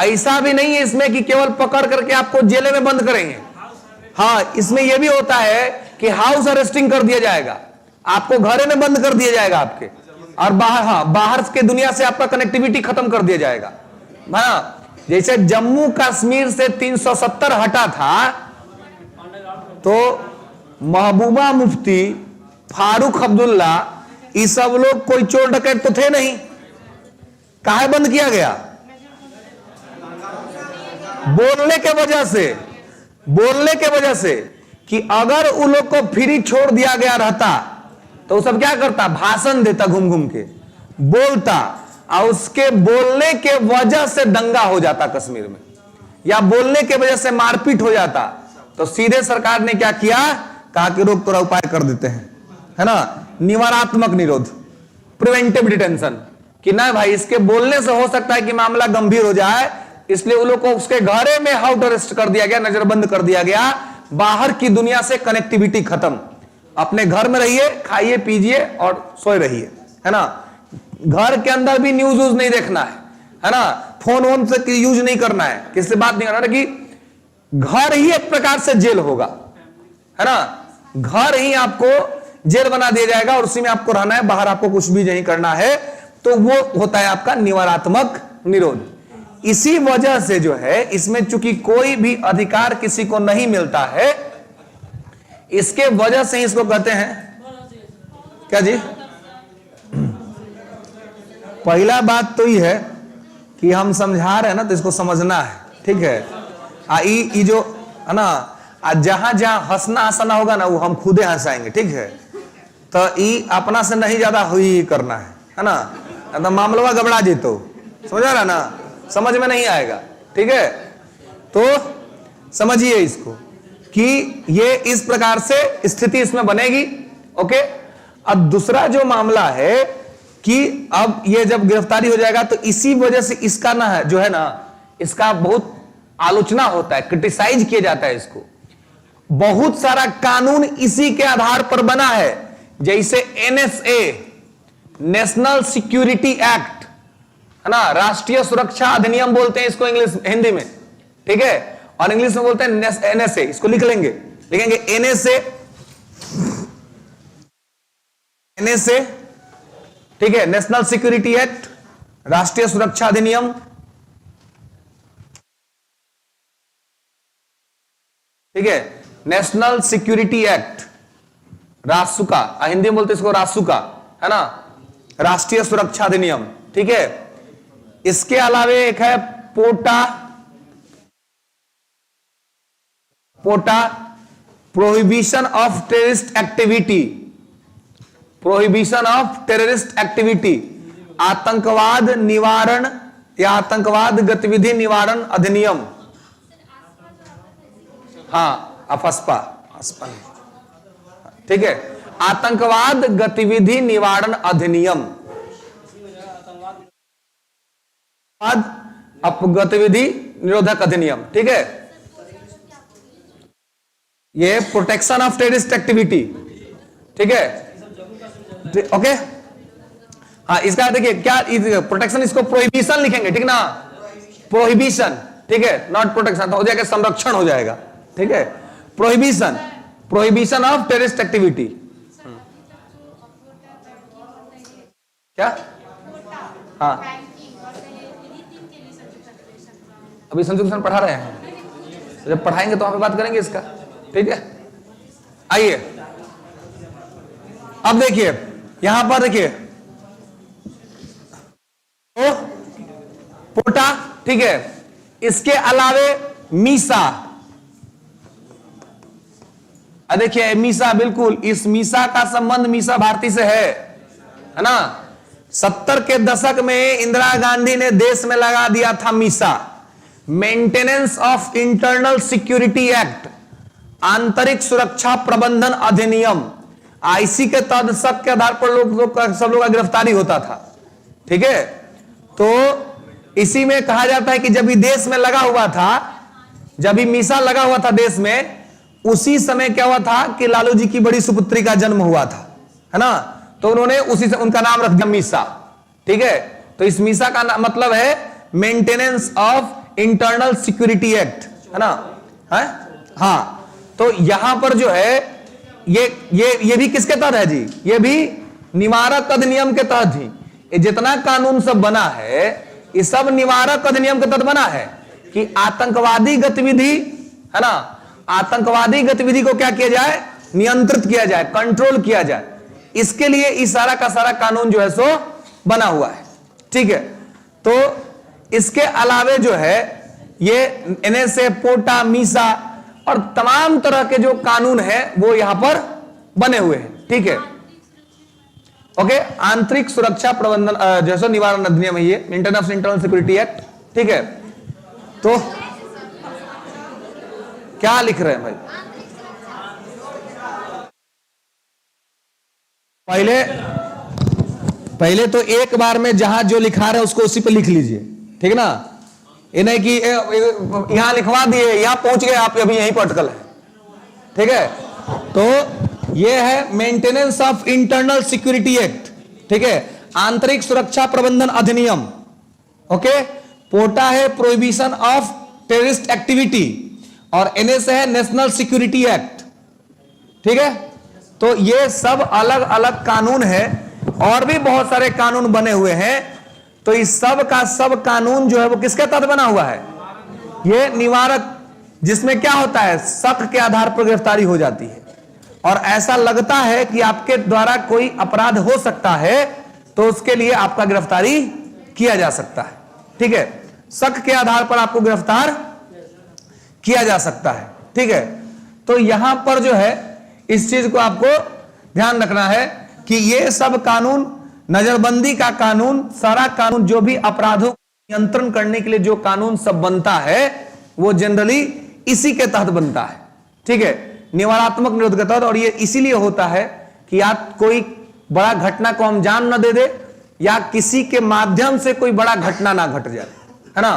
ऐसा भी नहीं है इसमें कि केवल पकड़ करके आपको जेल में बंद करेंगे। हाँ, इसमें यह भी होता है कि हाउस अरेस्टिंग कर दिया जाएगा, आपको घरे में बंद कर दिया जाएगा आपके, और बाहर, हाँ, बाहर के दुनिया से आपका कनेक्टिविटी खत्म कर दिया जाएगा। हाँ, जैसे जम्मू कश्मीर से 370 हटा था, तो महबूबा मुफ्ती, फारूक अब्दुल्ला, ये सब लोग कोई चोर डकैत तो थे नहीं, काहे बंद किया गया? बोलने के वजह से कि अगर उन लोग को फ्री छोड़ दिया गया रहता तो सब क्या करता, भाषण देता, घूम घूम के बोलता, और उसके बोलने के वजह से दंगा हो जाता कश्मीर में, या बोलने के वजह से मारपीट हो जाता, तो सीधे सरकार ने क्या किया, कहा कि रोक थोड़ा उपाय कर देते हैं, है ना, निवारात्मक निरोध, प्रिवेंटिव डिटेंशन, कि ना भाई इसके बोलने से हो सकता है कि मामला गंभीर हो जाए, इसलिए उन लोग को उसके घरे में हाउस अरेस्ट कर दिया गया, नजरबंद कर दिया गया, बाहर की दुनिया से कनेक्टिविटी खत्म, अपने घर में रहिए, खाइए पीजिए और सोए रहिए, है ना। घर के अंदर भी न्यूज यूज नहीं देखना है ना, फोन वोन से यूज नहीं करना है, किससे बात नहीं करना, कि घर ही एक प्रकार से जेल होगा, है ना। घर ही आपको जेल बना दिया जाएगा और उसी में आपको रहना है, बाहर आपको कुछ भी नहीं करना है, तो वो होता है आपका निवारात्मक निरोध। इसी वजह से जो है इसमें चूंकि कोई भी अधिकार किसी को नहीं मिलता है, इसके वजह से इसको कहते हैं क्या जी। पहला बात तो ये है कि हम समझा रहे हैं ना, तो इसको समझना है, ठीक है। ये जो है ना, जहां जहां हंसना हंसना होगा ना, वो हम खुदे हंसाएंगे, ठीक है। तो ये अपना से नहीं ज्यादा हुई करना है ना, तो मामला गबड़ा जेतो, समझ रहा ना, समझ में नहीं आएगा, ठीक है। तो समझिए इसको कि ये इस प्रकार से स्थिति इसमें बनेगी, ओके। अब दूसरा जो मामला है कि अब ये जब गिरफ्तारी हो जाएगा तो इसी वजह से इसका ना है जो है ना, इसका बहुत आलोचना होता है, क्रिटिसाइज किया जाता है इसको। बहुत सारा कानून इसी के आधार पर बना है, जैसे NSA, नेशनल सिक्योरिटी एक्ट, है ना, राष्ट्रीय सुरक्षा अधिनियम बोलते हैं इसको इंग्लिश हिंदी में, ठीक है, और इंग्लिश में बोलते हैं NSA, इसको लिखेंगे NSA, ठीक है, नेशनल सिक्योरिटी एक्ट, राष्ट्रीय सुरक्षा अधिनियम, ठीक है, नेशनल सिक्योरिटी एक्ट, रासुका, हिंदी में बोलते इसको रासुका, है ना, राष्ट्रीय सुरक्षा अधिनियम, ठीक है। इसके अलावे एक है पोटा, प्रोहिबिशन ऑफ टेररिस्ट एक्टिविटी, आतंकवाद निवारण या आतंकवाद गतिविधि निवारण अधिनियम, हाँ, अफस्पा, ठीक है। आतंकवाद गतिविधि निवारण अधिनियम, गतिविधि निरोधक अधिनियम, ठीक है। ये प्रोटेक्शन ऑफ टेररिस्ट एक्टिविटी, ठीक है, ओके। हाँ, इसका देखिए क्या प्रोटेक्शन, इसको प्रोहिबिशन लिखेंगे, ठीक ना, प्रोहिबिशन, ठीक है, नॉट प्रोटेक्शन, तो हो जाएगा संरक्षण हो जाएगा, ठीक है। Prohibition, prohibition of terrorist activity, क्या, हाँ, अभी संयुक्त पढ़ा रहे हैं, जब पढ़ाएंगे तो वहां पे बात करेंगे इसका, ठीक है। आइए अब देखिए यहां पर, देखिए तो पोटा, ठीक है, इसके अलावे मीसा, देखिए मीसा, बिल्कुल इस मीसा का संबंध मीसा भारती से है ना। 70 के दशक में इंदिरा गांधी ने देश में लगा दिया था Misa, maintenance of internal security act, आंतरिक सुरक्षा प्रबंधन अधिनियम। आईसी के तहत शक के आधार पर सब लोग का गिरफ्तारी होता था, ठीक है। तो इसी में कहा जाता है कि जब भी देश में लगा हुआ था, जब भी मीसा लगा हुआ था देश में, उसी समय क्या हुआ था कि लालू जी की बड़ी सुपुत्री का जन्म हुआ था, है ना। तो उन्होंने उसी से उनका नाम रख दिया मीसा, ठीक है। तो इस मीसा का मतलब है maintenance of internal security act, है ना, है हाँ। तो यहां पर जो है ये भी किसके तहत है जी, ये भी निवारक अधिनियम के तहत ही। ये जितना कानून सब बना है, ये सब निवारक अधिनियम के तहत बना है कि आतंकवादी गतिविधि, है ना, आतंकवादी गतिविधि को क्या किया जाए, नियंत्रित किया जाए, कंट्रोल किया जाए। इसके लिए इस सारा का सारा कानून जो है सो बना हुआ है, ठीक है। तो इसके अलावे जो है ये एनएसए, पोटा, मीसा और तमाम तरह के जो कानून है वो यहां पर बने हुए हैं, ठीक है, ओके। आंतरिक सुरक्षा प्रबंधन जैसे निवारण अधिनियम है ये, maintenance of internal security act, ठीक है। तो क्या लिख रहे हैं भाई, पहले तो एक बार में जहां जो लिखा रहे हैं उसको उसी पे लिख लीजिए, ठीक है ना। ये नहीं कि यहां लिखवा दिए, यहां पहुंच गए आप, अभी यहीं पर अटकल है, ठीक है। तो ये है maintenance of internal security act, ठीक है, आंतरिक सुरक्षा प्रबंधन अधिनियम, ओके। पोटा है प्रोहिबिशन ऑफ टेररिस्ट एक्टिविटी, और एनएस है नेशनल सिक्योरिटी एक्ट, ठीक है। तो ये सब अलग अलग कानून है, और भी बहुत सारे कानून बने हुए हैं। तो इस सब का सब कानून जो है वो किसके तहत बना हुआ है, ये निवारक, जिसमें क्या होता है, शक के आधार पर गिरफ्तारी हो जाती है, और ऐसा लगता है कि आपके द्वारा कोई अपराध हो सकता है, तो उसके लिए आपका गिरफ्तारी किया जा सकता है, ठीक है। शक के आधार पर आपको गिरफ्तार किया जा सकता है, ठीक है। तो यहां पर जो है इस चीज को आपको ध्यान रखना है कि ये सब कानून, नजरबंदी का कानून, सारा कानून जो भी अपराधों को नियंत्रण करने के लिए जो कानून सब बनता है वो जनरली इसी के तहत बनता है, ठीक है, निवारात्मक निरोध के तहत। और ये इसीलिए होता है कि या कोई बड़ा घटना को अंजाम न दे दे, या किसी के माध्यम से कोई बड़ा घटना ना घट जाए, है ना।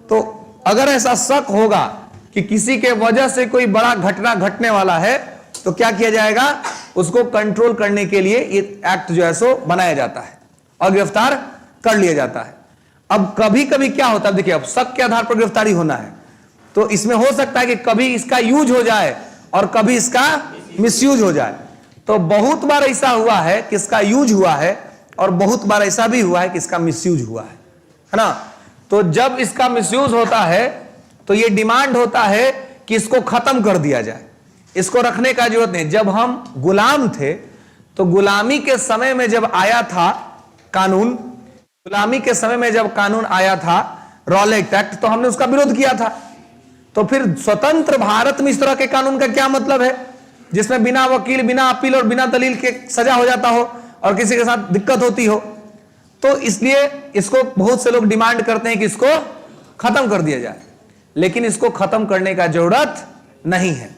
तो अगर ऐसा शक होगा कि किसी के वजह से कोई बड़ा घटना घटने वाला है, तो क्या किया जाएगा, उसको कंट्रोल करने के लिए ये एक्ट जो है सो बनाया जाता है और गिरफ्तार कर लिया जाता है। अब कभी कभी क्या होता है, देखिए अब शक के आधार पर गिरफ्तारी होना है, तो इसमें हो सकता है कि कभी इसका यूज हो जाए और कभी इसका मिसयूज हो जाए। तो बहुत बार ऐसा हुआ है कि इसका यूज हुआ है, और बहुत बार ऐसा भी हुआ है कि इसका मिसयूज हुआ है ना। तो जब इसका मिसयूज होता है तो ये डिमांड होता है कि इसको खत्म कर दिया जाए, इसको रखने का जरूरत नहीं। जब हम गुलाम थे तो गुलामी के समय में जब आया था कानून, गुलामी के समय में जब कानून आया था रॉलेट एक्ट, तो हमने उसका विरोध किया था। तो फिर स्वतंत्र भारत में इस तरह के कानून का क्या मतलब है, जिसमें बिना वकील, बिना अपील और बिना दलील के सजा हो जाता हो और किसी के साथ दिक्कत होती हो। तो इसलिए इसको बहुत से लोग डिमांड करते हैं कि इसको खत्म कर दिया जाए, लेकिन इसको खत्म करने का जरूरत नहीं है,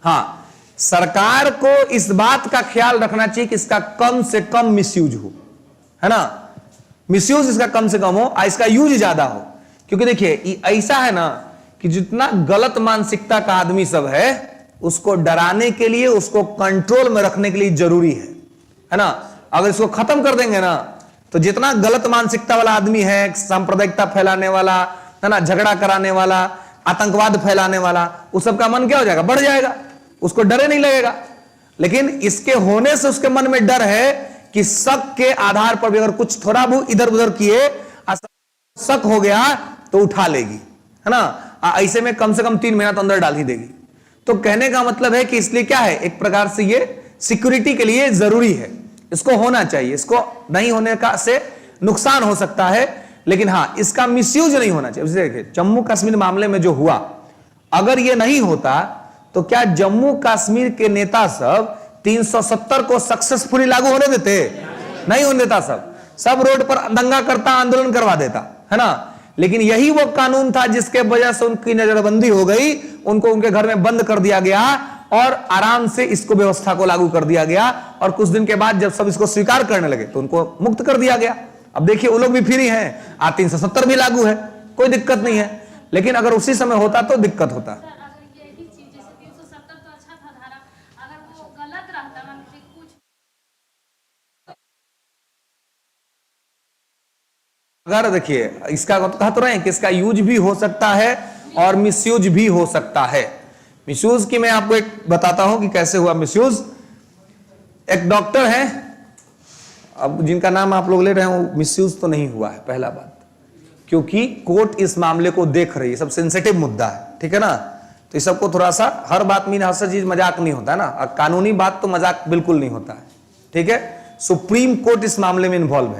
हाँ, सरकार को इस बात का ख्याल रखना चाहिए कि इसका कम से कम मिसयूज हो, है ना, मिसयूज इसका कम से कम हो, इसका यूज ज्यादा हो। क्योंकि देखिए ऐसा है ना कि जितना गलत मानसिकता का आदमी सब है, उसको डराने के लिए, उसको कंट्रोल में रखने के लिए जरूरी है ना। अगर इसको खत्म कर देंगे ना, तो जितना गलत मानसिकता वाला आदमी है, सांप्रदायिकता फैलाने वाला, है ना, झगड़ा कराने वाला, आतंकवाद फैलाने वाला, उस सबका मन क्या हो जाएगा, बढ़ जाएगा, उसको डरे नहीं लगेगा। लेकिन इसके होने से उसके मन में डर है कि शक के आधार पर भी अगर कुछ थोड़ा बहुत इधर उधर किए, शक हो गया तो उठा लेगी, है ना। ऐसे में कम से कम 3 महीना तो अंदर डाल ही देगी। तो कहने का मतलब है कि इसलिए क्या है, एक प्रकार से ये सिक्योरिटी के लिए जरूरी है, इसको होना चाहिए। इसको नहीं होने का से नुकसान हो सकता है, लेकिन हां, इसका मिसयूज नहीं होना चाहिए। देखिए जम्मू कश्मीर मामले में जो हुआ, अगर ये नहीं होता तो क्या जम्मू कश्मीर के नेता सब 370 को सक्सेसफुली लागू होने देते? नहीं होने देता। सब रोड पर दंगा करता, आंदोलन करवा देता, है ना। लेकिन यही वो कानून था जिसके वजह से उनकी नजरबंदी हो गई, उनको उनके घर में बंद कर दिया गया और आराम से इसको व्यवस्था को लागू कर दिया गया। और कुछ दिन के बाद जब सब इसको स्वीकार करने लगे तो उनको मुक्त कर दिया गया। अब देखिए वो लोग भी फ्री हैं, 370 भी लागू है, कोई दिक्कत नहीं है। लेकिन अगर उसी समय होता तो दिक्कत होता। अगर देखिए इसका कहा तो रहे हैं कि इसका यूज भी हो सकता है और मिसयूज भी हो सकता है। मिसयूज की मैं आपको एक बताता हूं कि कैसे हुआ मिसयूज। एक डॉक्टर है, अब जिनका नाम आप लोग ले रहे हैं वो मिसयूज तो नहीं हुआ है, पहला बात, क्योंकि कोर्ट इस मामले को देख रही है, सब सेंसिटिव मुद्दा है, ठीक है ना। तो इस सबको थोड़ा सा, हर बात में हर चीज मजाक नहीं होता है ना, कानूनी बात तो मजाक बिल्कुल नहीं होता है, ठीक है। सुप्रीम कोर्ट इस मामले में इन्वॉल्व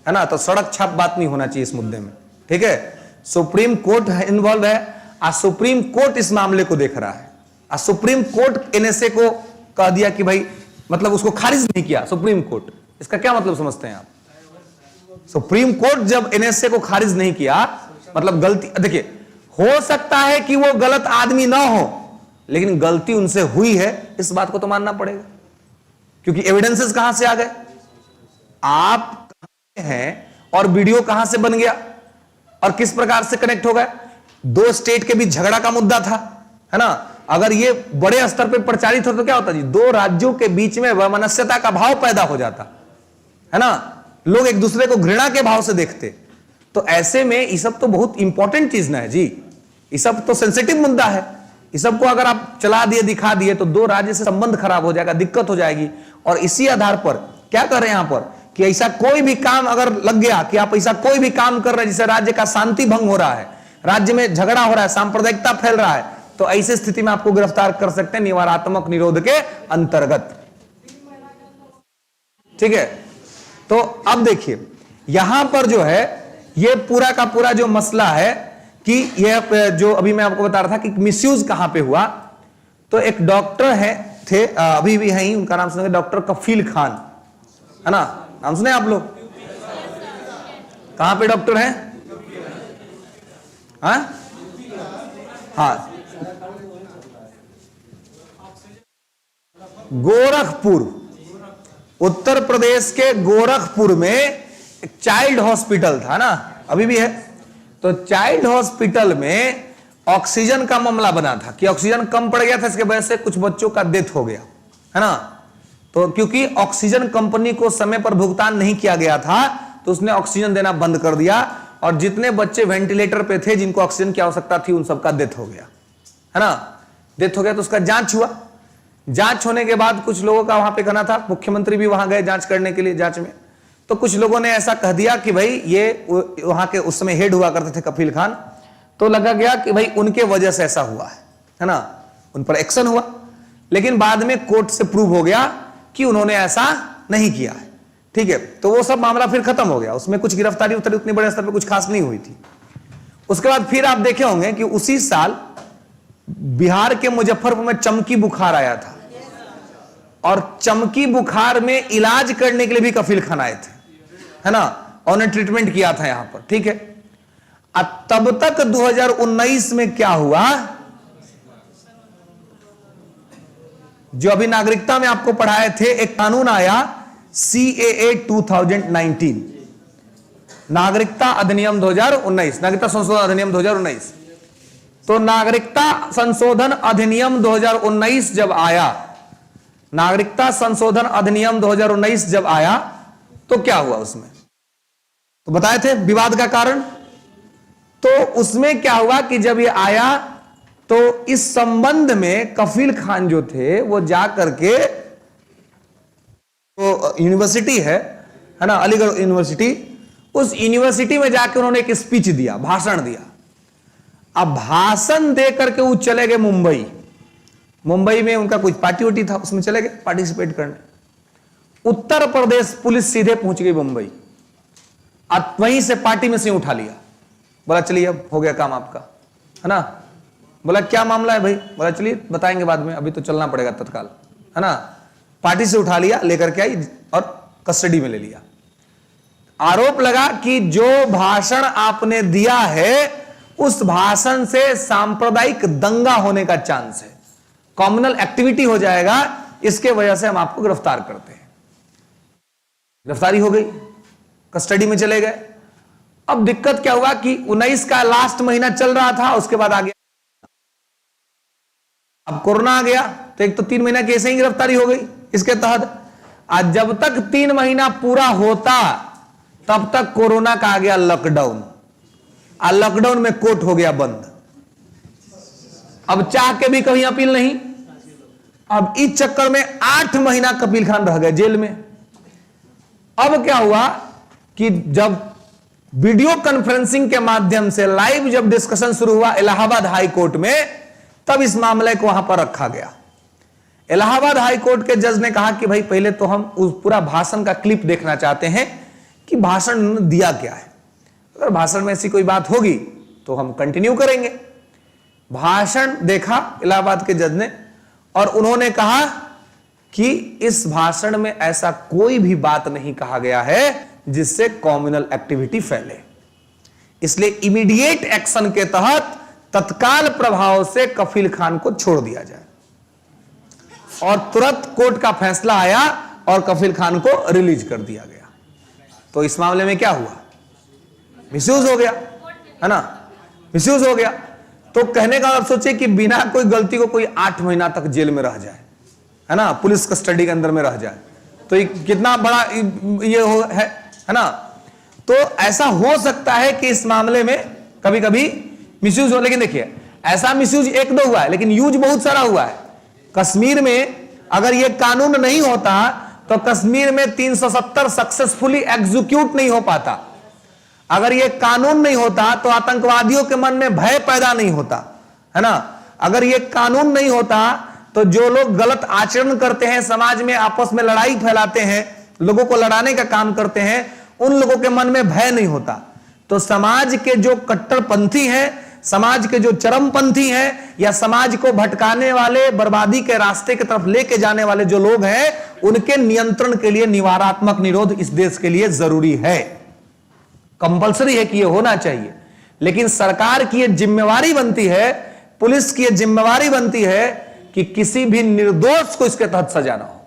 है ना, तो सड़क छाप बात नहीं होना चाहिए इस मुद्दे में, ठीक है। सुप्रीम कोर्ट इन्वॉल्व है, आज सुप्रीम कोर्ट इस मामले को देख रहा है। आज सुप्रीम कोर्ट एनएसए को कह दिया कि भाई, मतलब उसको खारिज नहीं किया सुप्रीम कोर्ट। इसका क्या मतलब समझते हैं आप? सुप्रीम कोर्ट जब एनएसए को खारिज नहीं किया, मतलब गलती, देखिए हो सकता है कि वो गलत आदमी ना हो, लेकिन गलती उनसे हुई है, इस बात को तो मानना पड़ेगा, क्योंकि एविडेंसेस कहां से आ गए, आप हैं, और वीडियो कहां से बन गया और किस प्रकार से कनेक्ट हो गया। 2 स्टेट के बीच झगड़ा का मुद्दा था, है ना। अगर ये बड़े स्तर पर प्रचारित हो तो क्या होता जी, 2 राज्यों के बीच में वैमनस्यता का भाव पैदा हो जाता, है ना, लोग एक दूसरे को घृणा के भाव से देखते। तो ऐसे में ये सब तो बहुत इंपॉर्टेंट चीज ना है जी, ये सब तो सेंसिटिव मुद्दा है। ये सब को अगर आप चला दिए, दिखा दिए, तो 2 राज्य से संबंध खराब हो जाएगा, दिक्कत हो जाएगी। और इसी आधार पर क्या कर रहे हैं यहां पर कि ऐसा कोई भी काम अगर लग गया कि आप ऐसा कोई भी काम कर रहे हैं जिससे राज्य का शांति भंग हो रहा है, राज्य में झगड़ा हो रहा है, सांप्रदायिकता फैल रहा है, तो ऐसी स्थिति में आपको गिरफ्तार कर सकते हैं निवारात्मक निरोध के अंतर्गत, ठीक है। तो अब देखिए यहां पर जो है ये पूरा का पूरा जो मसला है कि ये जो अभी मैं आपको बता रहा था कि मिसयूज कहां पे हुआ। तो एक डॉक्टर है थे, अभी भी हैं, उनका नाम सुनेंगे, डॉक्टर कफील खान, है ना, नाम सुने आप लोग? कहां पे डॉक्टर हैं? हाँ, गोरखपुर, उत्तर प्रदेश के गोरखपुर में एक चाइल्ड हॉस्पिटल था ना, अभी भी है। तो चाइल्ड हॉस्पिटल में ऑक्सीजन का मामला बना था कि ऑक्सीजन कम पड़ गया था, इसके वजह से कुछ बच्चों का डेथ हो गया, है ना। तो क्योंकि ऑक्सीजन कंपनी को समय पर भुगतान नहीं किया गया था, तो उसने ऑक्सीजन देना बंद कर दिया, और जितने बच्चे वेंटिलेटर पे थे जिनको ऑक्सीजन की आवश्यकता थी, उन सबका डेथ हो गया, है ना। डेथ हो गया तो उसका जांच हुआ। जांच होने के बाद कुछ लोगों का वहां पे कहना था, मुख्यमंत्री भी वहां गए जांच करने के लिए, जांच में तो कुछ लोगों ने ऐसा कह दिया कि भाई ये वहां के उस समय हेड हुआ करते थे कफील खान, तो लगा गया कि भाई उनके वजह से ऐसा हुआ है ना, उन पर एक्शन हुआ। लेकिन बाद में कोर्ट से प्रूव हो गया कि उन्होंने ऐसा नहीं किया है, ठीक है। तो वो सब मामला फिर खत्म हो गया, उसमें कुछ गिरफ्तारी उतनी बड़े स्तर पर कुछ खास नहीं हुई थी। उसके बाद फिर आप देखे होंगे कि उसी साल बिहार के मुजफ्फरपुर में चमकी बुखार आया था, और चमकी बुखार में इलाज करने के लिए भी कफील खान आए थे, है ना, और उन्होंने ट्रीटमेंट किया था यहां पर, ठीक है। तब तक 2019 में क्या हुआ, जो अभी नागरिकता में आपको पढ़ाए थे, एक कानून आया CAA 2019, नागरिकता अधिनियम 2019, नागरिकता संशोधन अधिनियम 2019। तो नागरिकता संशोधन अधिनियम 2019 जब आया, नागरिकता संशोधन अधिनियम 2019 जब आया तो क्या हुआ उसमें, तो बताए थे विवाद का कारण। तो उसमें क्या हुआ कि जब ये आया तो इस संबंध में कफील खान जो थे वो जा करके, तो यूनिवर्सिटी है ना, अलीगढ़ यूनिवर्सिटी, उस यूनिवर्सिटी में जाकर उन्होंने एक स्पीच दिया, भाषण दिया। अब भाषण दे करके वो चले गए मुंबई। मुंबई में उनका कुछ पार्टी वार्टी था, उसमें चले गए पार्टिसिपेट करने। उत्तर प्रदेश पुलिस सीधे पहुंच गई मुंबई, वहीं से पार्टी में से उठा लिया, बोला चलिए अब हो गया काम आपका, है ना। बोला क्या मामला है भाई, बोला चलिए बताएंगे बाद में, अभी तो चलना पड़ेगा तत्काल, है ना। पार्टी से उठा लिया, लेकर के आई और कस्टडी में ले लिया। आरोप लगा कि जो भाषण आपने दिया है उस भाषण से सांप्रदायिक दंगा होने का चांस है, कम्युनल एक्टिविटी हो जाएगा, इसके वजह से हम आपको गिरफ्तार करते हैं। गिरफ्तारी हो गई, कस्टडी में चले गए। अब दिक्कत क्या हुआ कि 19 का लास्ट महीना चल रहा था, उसके बाद आ गया अब कोरोना आ गया, तो एक तो 3 महीना की ऐसे ही गिरफ्तारी हो गई इसके तहत। आज जब तक 3 महीना पूरा होता तब तक कोरोना का आ गया लॉकडाउन, और लॉकडाउन में कोर्ट हो गया बंद। अब चाह के भी कहीं अपील नहीं। अब इस चक्कर में 8 महीना कफील खान रह गए जेल में। अब क्या हुआ कि जब वीडियो कॉन्फ्रेंसिंग के माध्यम से लाइव जब डिस्कशन शुरू हुआ इलाहाबाद हाई कोर्ट में, तब इस मामले को वहां पर रखा गया। इलाहाबाद हाई कोर्ट के जज ने कहा कि भाई पहले तो हम उस पूरा भाषण का क्लिप देखना चाहते हैं कि भाषण दिया क्या है, अगर भाषण में ऐसी कोई बात होगी तो हम कंटिन्यू करेंगे। भाषण देखा इलाहाबाद के जज ने, और उन्होंने कहा कि इस भाषण में ऐसा कोई भी बात नहीं कहा गया है जिससे कम्युनल एक्टिविटी फैले, इसलिए इमीडिएट एक्शन के तहत तत्काल प्रभाव से कफील खान को छोड़ दिया जाए। और तुरंत कोर्ट का फैसला आया और कफील खान को रिलीज कर दिया गया। तो इस मामले में क्या हुआ, मिसयूज हो गया, है ना, मिसयूज हो गया। तो कहने का आप सोचे कि बिना कोई गलती को कोई 8 महीना तक जेल में रह जाए, है ना, पुलिस कस्टडी के अंदर में रह जाए, तो ये कितना बड़ा ये है ना। तो ऐसा हो सकता है कि इस मामले में कभी कभी मिसयूज हो, लेकिन देखिए ऐसा मिसयूज 1-2 हुआ है, लेकिन यूज बहुत सारा हुआ है। कश्मीर में अगर ये कानून नहीं होता तो कश्मीर में 370 सक्सेसफुली एग्जीक्यूट नहीं हो पाता। अगर ये कानून नहीं होता तो आतंकवादियों के मन में भय पैदा नहीं होता, है ना। अगर ये कानून नहीं होता तो जो लोग गलत आचरण करते हैं, समाज में आपस में लड़ाई फैलाते हैं, लोगों को लड़ाने का काम करते हैं, उन लोगों के मन में भय नहीं होता। तो समाज के जो कट्टरपंथी हैं, समाज के जो चरमपंथी हैं, या समाज को भटकाने वाले, बर्बादी के रास्ते की तरफ लेके जाने वाले जो लोग हैं, उनके नियंत्रण के लिए निवारात्मक निरोध इस देश के लिए जरूरी है, कंपलसरी है कि यह होना चाहिए। लेकिन सरकार की यह जिम्मेवारी बनती है, पुलिस की यह जिम्मेवारी बनती है कि किसी भी निर्दोष को इसके तहत सजा ना हो,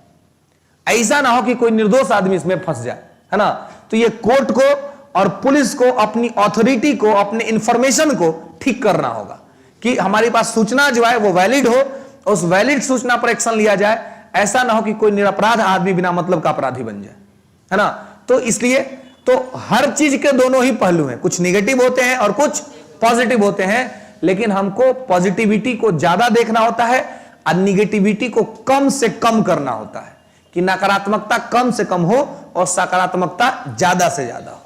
ऐसा ना हो कि कोई निर्दोष आदमी इसमें फंस जाए, है ना। तो ये कोर्ट को और पुलिस को अपनी अथॉरिटी को, अपने इंफॉर्मेशन को ठीक करना होगा कि हमारे पास सूचना जो है वो वैलिड हो, उस वैलिड सूचना पर एक्शन लिया जाए। ऐसा ना हो कि कोई निरपराध आदमी बिना मतलब का अपराधी बन जाए, है ना। तो इसलिए तो हर चीज के दोनों ही पहलू हैं, कुछ निगेटिव होते हैं और कुछ पॉजिटिव होते हैं, लेकिन हमको पॉजिटिविटी को ज्यादा देखना होता है और निगेटिविटी को कम से कम करना होता है, कि नकारात्मकता कम से कम हो और सकारात्मकता ज्यादा से ज्यादा हो,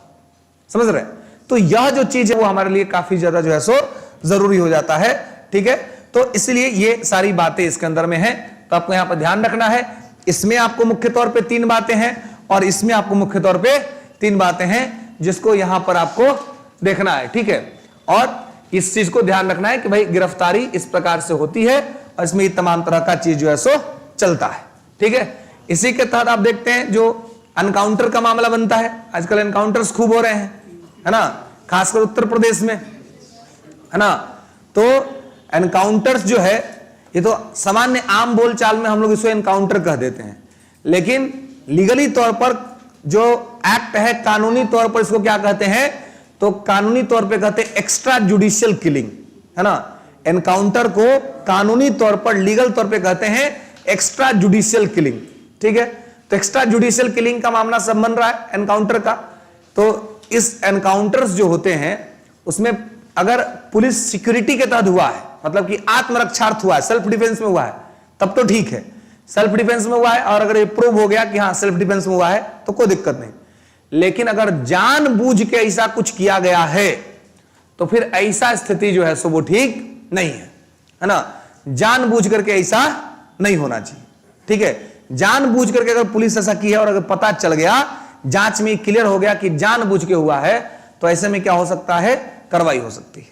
समझ रहे। तो यह जो चीज है वो हमारे लिए काफी ज्यादा जो है सो जरूरी हो जाता है, ठीक है। तो इसलिए ये सारी बातें इसके अंदर में है, तो आपको यहां पर ध्यान रखना है। इसमें आपको मुख्य तौर पे 3 बातें हैं और इसमें आपको मुख्य तौर पे 3 बातें हैं, जिसको यहां पर आपको देखना है, ठीक है। और इस चीज को ध्यान रखना है कि भाई गिरफ्तारी इस प्रकार से होती है और इसमें तमाम तरह का चीज जो है सो चलता है, ठीक है। इसी के तहत आप देखते हैं जो एनकाउंटर का मामला बनता है, आजकल एनकाउंटर्स खूब हो रहे हैं, है ना, खासकर उत्तर प्रदेश में, है ना। तो एनकाउंटर्स जो है ये तो सामान्य आम बोलचाल में हम लोग इसको एनकाउंटर कह देते हैं, लेकिन लीगली तौर पर जो एक्ट है, कानूनी तौर पर इसको क्या कहते हैं, तो कानूनी तौर पे कहते हैं एक्स्ट्रा जुडिशियल किलिंग, है ना। एनकाउंटर को कानूनी तौर पर, लीगल तौर पे कहते हैं एक्स्ट्रा जुडिशियल किलिंग, ठीक है। तो एक्स्ट्रा जुडिशियल किलिंग का मामला सब बन रहा है एनकाउंटर का। तो इस एनकाउंटर्स जो होते हैं उसमें अगर पुलिस सिक्योरिटी के तहत हुआ है, मतलब कि आत्मरक्षार्थ हुआ है, सेल्फ डिफेंस में हुआ है, तब तो ठीक है, सेल्फ डिफेंस में हुआ है और अगर ये प्रूव हो गया कि हाँ सेल्फ डिफेंस में हुआ है तो कोई दिक्कत नहीं। लेकिन अगर जानबूझ के ऐसा कुछ किया गया है तो फिर ऐसा स्थिति जो है सो वो ठीक नहीं है ना। जानबूझ करके ऐसा नहीं होना चाहिए, ठीक है। जानबूझ करके अगर पुलिस ऐसा की है और अगर पता चल गया, जांच में क्लियर हो गया कि जानबूझ के हुआ है, तो ऐसे में क्या हो सकता है, कार्रवाई हो सकती है,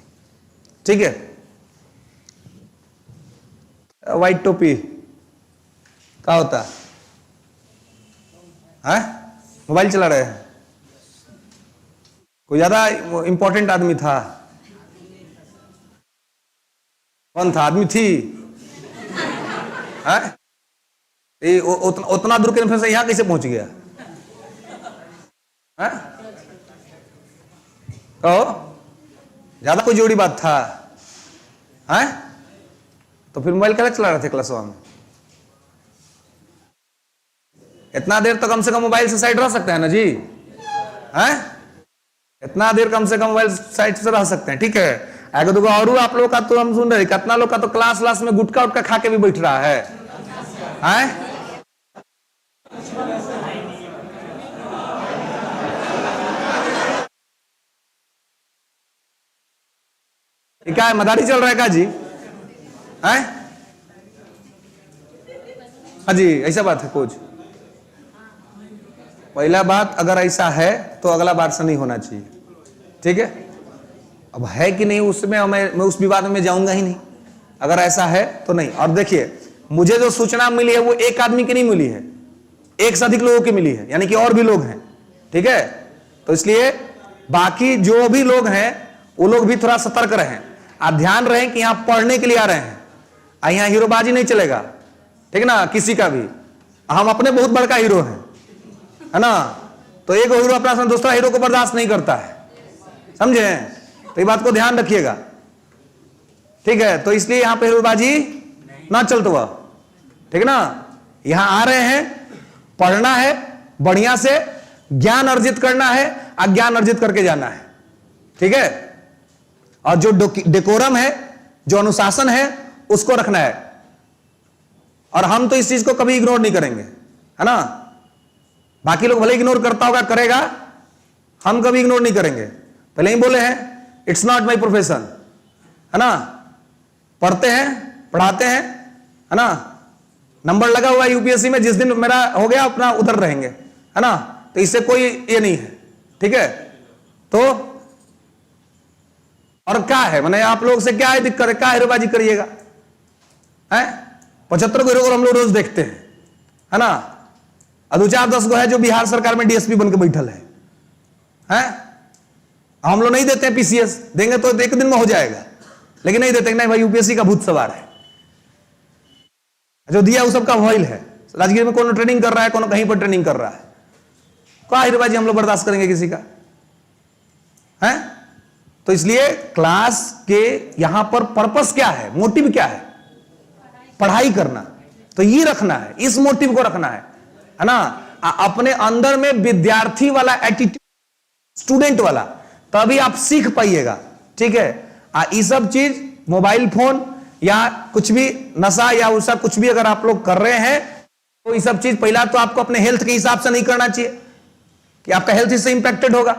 ठीक है। व्हाइट टोपी क्या होता है? मोबाइल चला रहे हैं, कोई ज्यादा इंपॉर्टेंट आदमी था? कौन था? आदमी थी? है? उतना दूर के फिर से यहां कैसे पहुंच गया? है? तो ज्यादा कोई जोड़ी बात था? है? तो फिर मोबाइल कैसे चला रहे थे क्लास में? इतना देर तो कम से कम मोबाइल से साइड रह सकते हैं ना जी, हैं? इतना देर कम से कम मोबाइल साइड से रह सकते हैं, ठीक है। अगर देखो और आप लोग का तो हम सुन रहे, कितना लोग का तो क्लास में गुटखा उटका खा के भी बैठ रहा है, हैं? क्या है, मदारी चल रहा है क्या जी? हैं? हाँ जी, ऐसा बात है कुछ। पहला बात, अगर ऐसा है तो अगला बार से नहीं होना चाहिए, ठीक है। अब है कि नहीं उसमें मैं उस विवाद में जाऊंगा ही नहीं। अगर ऐसा है तो नहीं। और देखिए, मुझे जो सूचना मिली है वो एक आदमी की नहीं मिली है, एक से अधिक लोगों की मिली है, यानी कि और भी लोग हैं, ठीक है। तो इसलिए बाकी जो भी लोग हैं वो लोग भी थोड़ा सतर्क रहें। आप ध्यान रहे कि यहां पढ़ने के लिए आ रहे हैं, यहां हीरोबाजी नहीं चलेगा, ठीक है ना, किसी का भी। हम अपने बहुत बड़का हीरो हैं, है ना। तो एक हीरो अपना दूसरा हीरो को बर्दाश्त नहीं करता है, समझे। तो ये बात को ध्यान रखिएगा, ठीक है। तो इसलिए यहां पे हीरोबाजी ना चलते हुआ, ठीक है ना। यहां आ रहे हैं, पढ़ना है, बढ़िया से ज्ञान अर्जित करना है, अज्ञान अर्जित करके जाना है, ठीक है। और जो डेकोरम है, जो अनुशासन है, उसको रखना है। और हम तो इस चीज को कभी इग्नोर नहीं करेंगे, है ना। बाकी लोग भले इग्नोर करता होगा, करेगा, हम कभी इग्नोर नहीं करेंगे। पहले ही बोले हैं, इट्स नॉट माई प्रोफेशन, है ना। पढ़ते हैं, पढ़ाते हैं, है ना। नंबर लगा हुआ यूपीएससी में, जिस दिन मेरा हो गया अपना उधर रहेंगे, है ना। तो इससे कोई ये नहीं है, ठीक है। तो और क्या है, मैंने आप लोग से क्या है दिक्कत है, क्या हीरोबाजी करिएगा, है। 75 को हीरो को हम लोग रोज देखते है ना। और 2-4-10 गो है जो बिहार सरकार में डीएसपी बन के बैठल है, हैं? हम लोग नहीं देते हैं पीसीएस, देंगे तो एक दिन में हो जाएगा, लेकिन नहीं देते, नहीं भाई यूपीएससी का भूत सवार है। जो दिया वो सबका वॉइल है। राजगीर में कौन ट्रेनिंग कर रहा है, कौन कहीं पर ट्रेनिंग कर रहा है, क्या हीरोबाजी हम लोग बर्दाश्त करेंगे किसी का, है। तो इसलिए क्लास के यहां पर पर्पस क्या है, मोटिव क्या है, पढ़ाई करना। तो ये रखना है, इस मोटिव को रखना है ना। अपने अंदर में विद्यार्थी वाला एटीट्यूड, स्टूडेंट वाला, तभी आप सीख पाइएगा, ठीक है। ये सब चीज मोबाइल फोन या कुछ भी नशा या उसका कुछ भी अगर आप लोग कर रहे हैं तो ये सब चीज पहला तो आपको अपने हेल्थ के हिसाब से नहीं करना चाहिए कि आपका हेल्थ इससे इंपैक्टेड होगा,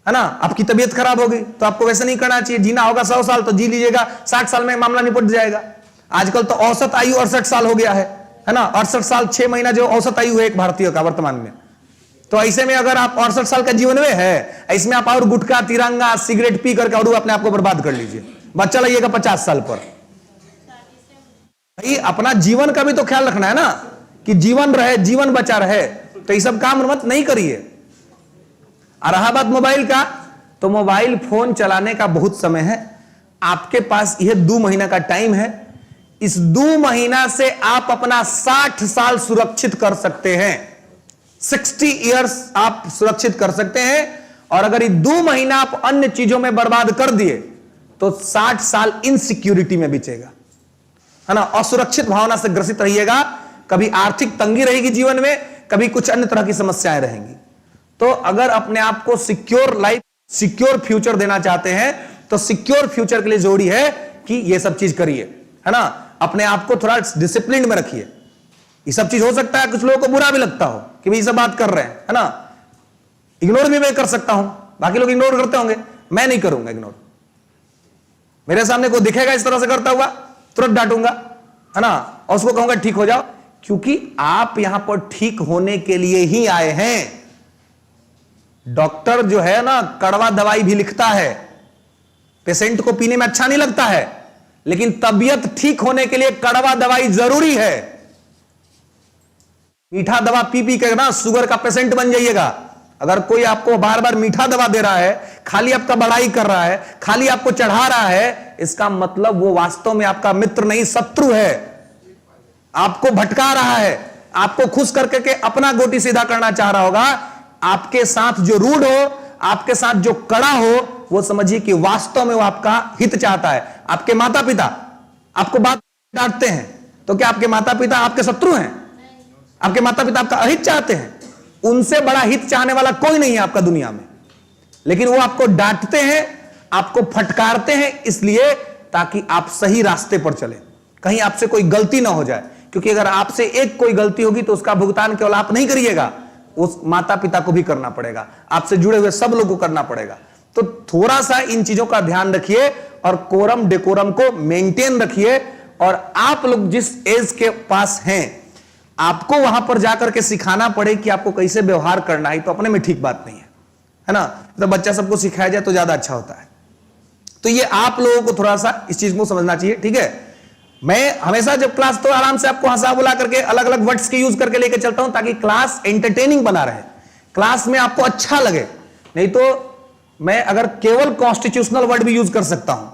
है ना। आपकी तबीयत खराब होगी तो आपको वैसे नहीं करना चाहिए। जीना होगा 100 साल तो जी लीजिएगा, 60 साल में मामला निपट जाएगा। आजकल तो औसत आयु 68 साल हो गया है ना। 68 साल 6 महीना जो औसत आयु है एक भारतीय का वर्तमान में। तो ऐसे में अगर आप 68 साल का जीवन में है, इसमें आप और गुटखा, तिरंगा, सिगरेट पी करके और अपने आप को बर्बाद कर लीजिए, बच्चा लाइएगा 50 साल पर। भाई अपना जीवन का भी तो ख्याल रखना है ना, कि जीवन रहे, जीवन बचा रहे। तो ये सब काम मत नहीं करिए। और रहा बात मोबाइल का, तो मोबाइल फोन चलाने का बहुत समय है आपके पास, यह 2 महीना का टाइम है। इस 2 महीना से आप अपना 60 साल सुरक्षित कर सकते हैं। 60 इयर्स आप सुरक्षित कर सकते हैं। और अगर ये 2 महीना आप अन्य चीजों में बर्बाद कर दिए तो 60 साल इनसिक्योरिटी में बीतेगा, है ना। असुरक्षित भावना से ग्रसित रहिएगा, कभी आर्थिक तंगी रहेगी जीवन में, कभी कुछ अन्य तरह की समस्याएं रहेंगी। तो अगर अपने आप को सिक्योर लाइफ, सिक्योर फ्यूचर देना चाहते हैं तो सिक्योर फ्यूचर के लिए जरूरी है कि ये सब चीज करिए, है ना। अपने आप को थोड़ा डिसिप्लिन में रखिए। ये सब चीज हो सकता है कुछ लोगों को बुरा भी लगता हो कि भाई ये सब बात कर रहे हैं, है ना। इग्नोर भी मैं कर सकता हूं, बाकी लोग इग्नोर करते होंगे, मैं नहीं करूंगा इग्नोर। मेरे सामने कोई दिखेगा इस तरह से करता हुआ, तुरंत डांटूंगा, है ना, और उसको कहूंगा ठीक हो जाओ, क्योंकि आप यहां पर ठीक होने के लिए ही आए हैं। डॉक्टर जो है ना कड़वा दवाई भी लिखता है, पेशेंट को पीने में अच्छा नहीं लगता है, लेकिन तबीयत ठीक होने के लिए कड़वा दवाई जरूरी है। मीठा दवा पी पी कर ना शुगर का पेशेंट बन जाइएगा। अगर कोई आपको बार बार मीठा दवा दे रहा है, खाली आपका बड़ाई कर रहा है, खाली आपको चढ़ा रहा है, इसका मतलब वो वास्तव में आपका मित्र नहीं शत्रु है। आपको भटका रहा है, आपको खुश करके के अपना गोटी सीधा करना चाह रहा होगा। आपके साथ जो रूड हो, आपके साथ जो कड़ा हो, वो समझिए कि वास्तव में वो आपका हित चाहता है। आपके माता पिता आपको बात डांटते हैं तो क्या आपके माता पिता आपके शत्रु हैं? आपके माता पिता आपका अहित चाहते हैं? उनसे बड़ा हित चाहने वाला कोई नहीं है आपका दुनिया में। लेकिन वो आपको डांटते हैं, आपको फटकारते हैं, इसलिए ताकि आप सही रास्ते पर चले, कहीं आपसे कोई गलती ना हो जाए। क्योंकि अगर आपसे एक कोई गलती होगी तो उसका भुगतान केवल आप नहीं करिएगा, उस माता पिता को भी करना पड़ेगा, आपसे जुड़े हुए सब लोगों को करना पड़ेगा। तो थोड़ा सा इन चीजों का ध्यान रखिए और कोरम डेकोरम को मेंटेन रखिए। और आप लोग जिस एज के पास हैं, आपको वहां पर जाकर के सिखाना पड़े कि आपको कैसे व्यवहार करना है, तो अपने में ठीक बात नहीं है, है ना। तो बच्चा सबको सिखाया जाए तो ज्यादा अच्छा होता है। तो ये आप लोगों को थोड़ा सा इस चीज को समझना चाहिए, ठीक है। मैं हमेशा जब क्लास तो आराम से आपको हंसा बुला करके अलग अलग वर्ड्स के यूज करके लेके चलता हूं, ताकि क्लास एंटरटेनिंग बना रहे, क्लास में आपको अच्छा लगे। नहीं तो मैं अगर केवल कॉन्स्टिट्यूशनल वर्ड भी यूज कर सकता हूं,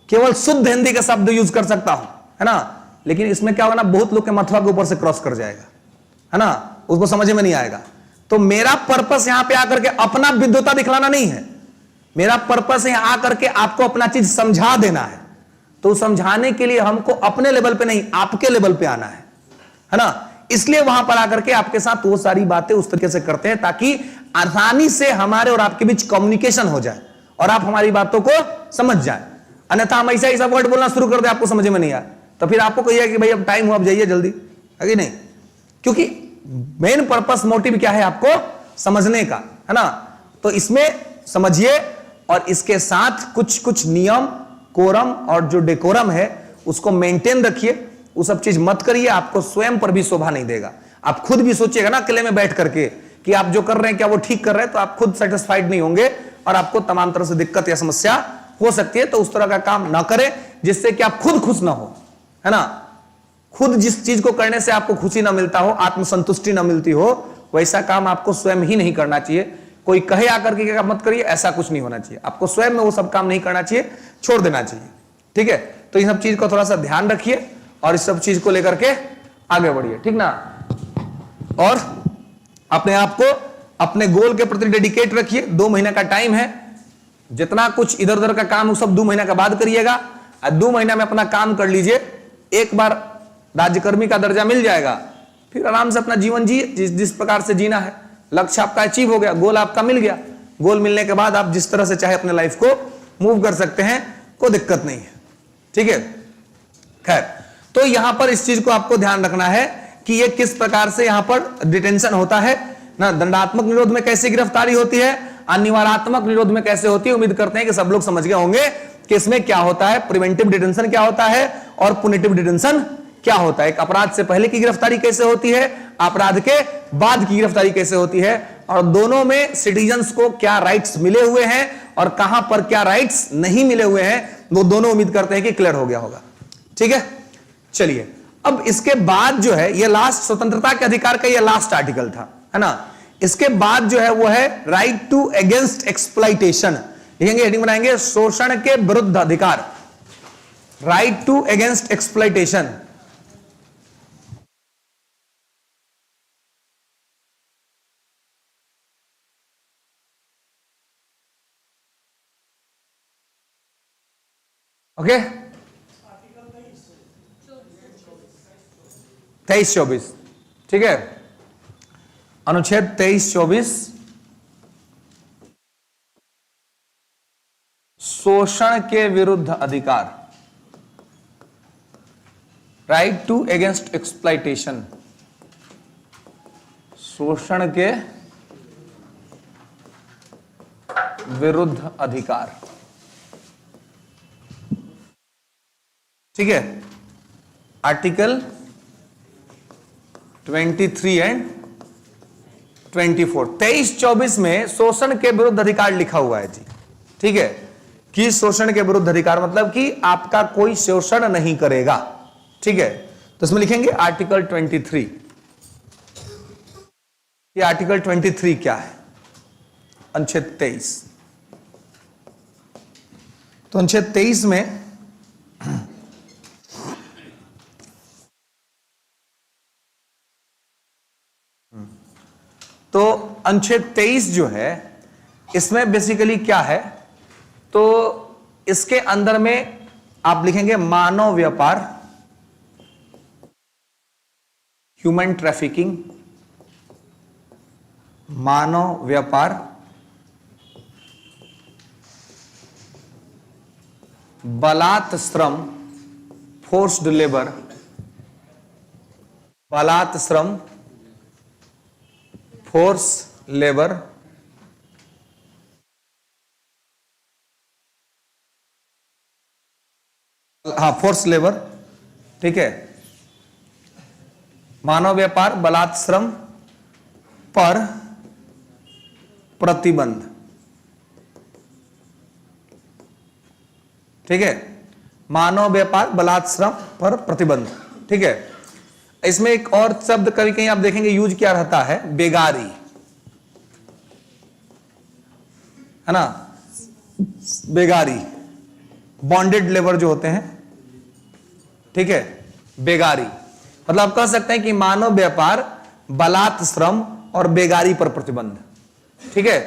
केवल शुद्ध हिंदी के शब्द यूज कर सकता हूं, है ना, लेकिन इसमें क्या होगा ना, बहुत लोग के मथुरा के ऊपर से क्रॉस कर जाएगा, है ना, उसको समझ में नहीं आएगा। तो मेरा पर्पस यहां पे आकर के अपना विद्वता दिखलाना नहीं है, मेरा पर्पस यहां आकर के आपको अपना चीज समझा देना है। तो समझाने के लिए हमको अपने लेवल पे नहीं, आपके लेवल पे आना है ना। इसलिए वहां पर आकर के आपके साथ वो सारी बातें उस तरीके से करते हैं ताकि आसानी से हमारे और आपके बीच कम्युनिकेशन हो जाए और आप हमारी बातों को समझ जाए। अन्यथा हम ऐसा ऐसा वर्ड बोलना शुरू कर दे, आपको समझ में नहीं आया, तो फिर आपको कहिए कि भाई अब टाइम हुआ, अब जाइए जल्दी, है कि नहीं। क्योंकि मेन पर्पस मोटिव क्या है, आपको समझने का, है ना। तो इसमें समझिए और इसके साथ कुछ कुछ नियम, कोरम और जो डेकोरम है उसको मेंटेन रखिए। वो सब चीज मत करिए, आपको स्वयं पर भी शोभा नहीं देगा। आप खुद भी सोचिएगा ना अकेले में बैठ करके कि आप जो कर रहे हैं क्या वो ठीक कर रहे हैं, तो आप खुद सेटिस्फाइड नहीं होंगे और आपको तमाम तरह से दिक्कत या समस्या हो सकती है। तो उस तरह का काम ना करें जिससे कि आप खुद खुश ना हो, है ना। खुद जिस चीज को करने से आपको खुशी ना मिलता हो, आत्मसंतुष्टि ना मिलती हो, वैसा काम आपको स्वयं ही नहीं करना चाहिए। कोई कहे आकर के मत करिए, ऐसा कुछ नहीं होना चाहिए। आपको स्वयं में वो सब काम नहीं करना चाहिए, छोड़ देना चाहिए, ठीक है। तो इन सब चीज को थोड़ा सा ध्यान रखिए और इस सब चीज को लेकर के आगे बढ़िए, ठीक ना। और अपने आप को अपने गोल के प्रति डेडिकेट रखिए। 2 महीने का टाइम है, जितना कुछ इधर उधर का काम सब 2 महीने के बाद करिएगा। 2 महीना में अपना काम कर लीजिए, एक बार राज्यकर्मी का दर्जा मिल जाएगा, फिर आराम से अपना जीवन जिए जिस प्रकार से जीना है। लक्ष्य आपका अचीव हो गया, गोल आपका मिल गया। गोल मिलने के बाद आप जिस तरह से चाहे अपने लाइफ को मूव कर सकते हैं, कोई दिक्कत नहीं है, ठीक है। खैर, तो यहां पर इस चीज को आपको ध्यान रखना है कि ये किस प्रकार से यहां पर डिटेंशन होता है ना। दंडात्मक निरोध में कैसे गिरफ्तारी होती है, अनिवार्यात्मक निरोध में कैसे होती है। उम्मीद करते हैं कि सब लोग समझ गए होंगे कि इसमें क्या होता है, प्रिवेंटिव डिटेंशन क्या होता है और पुनिटिव डिटेंशन क्या होता है। एक अपराध से पहले की गिरफ्तारी कैसे होती है, अपराध के बाद की गिरफ्तारी कैसे होती है, और दोनों में सिटीजन्स को क्या राइट्स मिले हुए हैं और कहां पर क्या राइट्स नहीं मिले हुए हैं, वो दोनों उम्मीद करते हैं कि क्लियर हो गया होगा, ठीक है। चलिए, अब इसके बाद जो है ये लास्ट स्वतंत्रता के अधिकार का ये लास्ट आर्टिकल था, है ना। इसके बाद जो है वो है राइट टू अगेंस्ट एक्सप्लॉइटेशन। लिखेंगे, हेडिंग बनाएंगे, शोषण के विरुद्ध अधिकार। Right to against exploitation. Okay, 23-24, ठीक है। अनुच्छेद 23-24 शोषण के विरुद्ध अधिकार, राइट टू अगेंस्ट एक्सप्लॉइटेशन, शोषण के विरुद्ध अधिकार, ठीक है। आर्टिकल 23 एंड 24, 23-24 में शोषण के विरुद्ध अधिकार लिखा हुआ है जी, ठीक है। कि शोषण के विरुद्ध अधिकार मतलब कि आपका कोई शोषण नहीं करेगा, ठीक है। तो इसमें लिखेंगे आर्टिकल 23। ये आर्टिकल 23 क्या है? अनुच्छेद 23। तो अनुच्छेद 23 में तो अनुच्छेद 23 जो है इसमें बेसिकली क्या है, तो इसके अंदर में आप लिखेंगे मानव व्यापार, ह्यूमन ट्रैफिकिंग, मानव व्यापार, बलात् श्रम, फोर्स्ड लेबर, बलात् श्रम, फोर्स लेबर, हाँ फोर्स लेबर, ठीक है। मानव व्यापार, बलात् श्रम पर प्रतिबंध, ठीक है। मानव व्यापार, बलात् श्रम पर प्रतिबंध, ठीक है। इसमें एक और शब्द कभी कहीं आप देखेंगे यूज क्या रहता है, बेगारी, है ना। बेगारी, बॉन्डेड लेबर जो होते हैं, ठीक है। बेगारी मतलब आप कह सकते हैं कि मानव व्यापार, बलात् श्रम और बेगारी पर प्रतिबंध, ठीक है।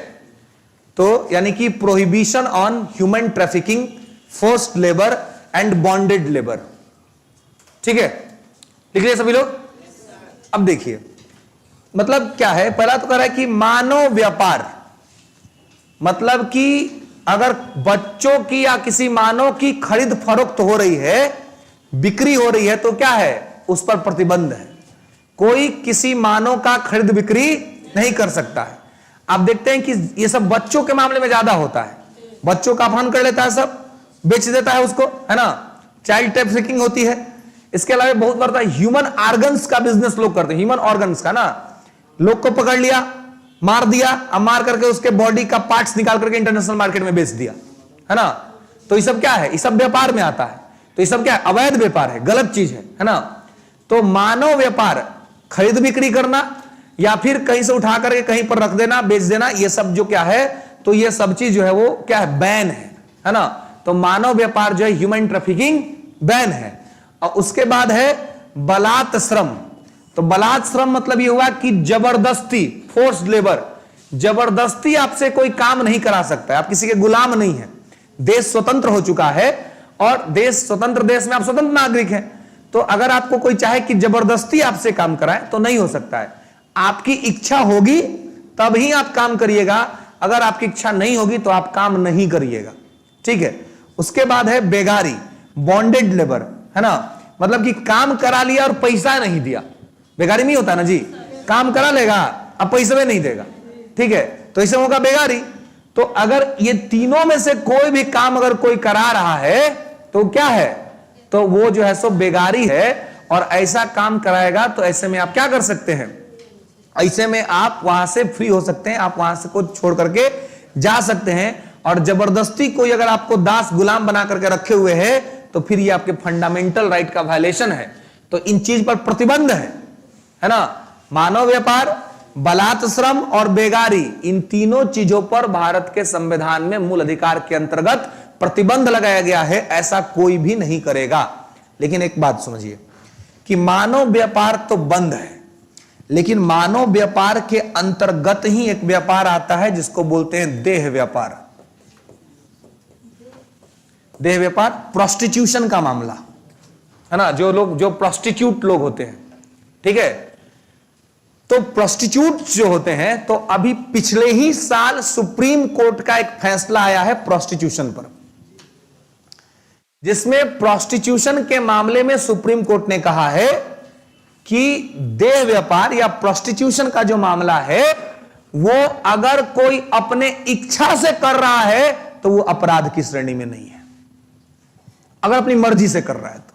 तो यानी कि prohibition on human trafficking, forced labour and bonded labour, ठीक है। लिख लिया सभी लोग? अब देखिए मतलब क्या है, पहला तो कह रहा है कि मानव व्यापार मतलब कि अगर बच्चों की या किसी मानव की खरीद फरोख्त हो रही है, बिक्री हो रही है, तो क्या है, उस पर प्रतिबंध है। कोई किसी मानव का खरीद बिक्री नहीं कर सकता है। आप देखते हैं कि ये सब बच्चों के मामले में ज्यादा होता है, बच्चों का अपहरण कर लेता है, सब बेच देता है उसको, है ना। चाइल्ड ट्रैफिकिंग होती है। इसके अलावा बहुत बार ह्यूमन ऑर्गन्स का बिजनेस लोग करते हैं, ह्यूमन ऑर्गन्स का ना, लोग को पकड़ लिया, मार दिया, अब मार करके उसके बॉडी का पार्ट्स निकाल करके इंटरनेशनल मार्केट में बेच दिया, है ना। तो ये सब क्या है, ये सब व्यापार में आता है। तो ये सब क्या है, अवैध व्यापार है, गलत चीज है ना। तो मानव व्यापार, खरीद बिक्री करना या फिर कहीं से उठा करके कहीं पर रख देना, बेच देना, ये सब जो क्या है, तो ये सब चीज जो है वो क्या है, बैन है ना। तो मानव व्यापार जो है, ह्यूमन ट्रैफिकिंग बैन है। और उसके बाद है बलात् श्रम। तो बलात् श्रम मतलब ये हुआ कि जबरदस्ती, फोर्स्ड लेबर, जबरदस्ती आपसे कोई काम नहीं करा सकता है, आप किसी के गुलाम नहीं है। देश स्वतंत्र हो चुका है और देश स्वतंत्र देश में आप स्वतंत्र नागरिक हैं। तो अगर आपको कोई चाहे कि जबरदस्ती आपसे काम कराए तो नहीं हो सकता है। आपकी इच्छा होगी तब ही आप काम करिएगा, अगर आपकी इच्छा नहीं होगी तो आप काम नहीं करिएगा, ठीक है। उसके बाद है बेगारी, बॉन्डेड लेबर, है ना। मतलब कि काम करा लिया और पैसा नहीं दिया, बेगारी नहीं होता ना जी। काम करा लेगा, अब पैसे में नहीं देगा, ठीक है, तो इसे होगा बेगारी। तो अगर ये तीनों में से कोई भी काम अगर कोई करा रहा है तो क्या है, तो वो जो है सो बेगारी है। और ऐसा काम कराएगा तो ऐसे में आप क्या कर सकते हैं, ऐसे में आप वहां से फ्री हो सकते हैं, आप वहां से को छोड़ करके जा सकते हैं। और जबरदस्ती कोई अगर आपको दास गुलाम बना करके रखे हुए है तो फिर ये आपके फंडामेंटल राइट का वायलेशन है। तो इन चीज पर प्रतिबंध है ना। मानव व्यापार, बलात् श्रम और बेगारी, इन तीनों चीजों पर भारत के संविधान में मूल अधिकार के अंतर्गत प्रतिबंध लगाया गया है, ऐसा कोई भी नहीं करेगा। लेकिन एक बात समझिए कि मानव व्यापार तो बंद है, लेकिन मानव व्यापार के अंतर्गत ही एक व्यापार आता है जिसको बोलते हैं देह व्यापार। देह व्यापार प्रोस्टिट्यूशन का मामला है ना, जो प्रोस्टिट्यूट लोग होते हैं, ठीक है। तो प्रोस्टिट्यूट जो होते हैं, तो अभी पिछले ही साल सुप्रीम कोर्ट का एक फैसला आया है प्रोस्टिट्यूशन पर, जिसमें प्रोस्टिट्यूशन के मामले में सुप्रीम कोर्ट ने कहा है कि देह व्यापार या प्रोस्टिट्यूशन का जो मामला है, वो अगर कोई अपने इच्छा से कर रहा है तो वो अपराध की श्रेणी में नहीं है, अगर अपनी मर्जी से कर रहा है तो।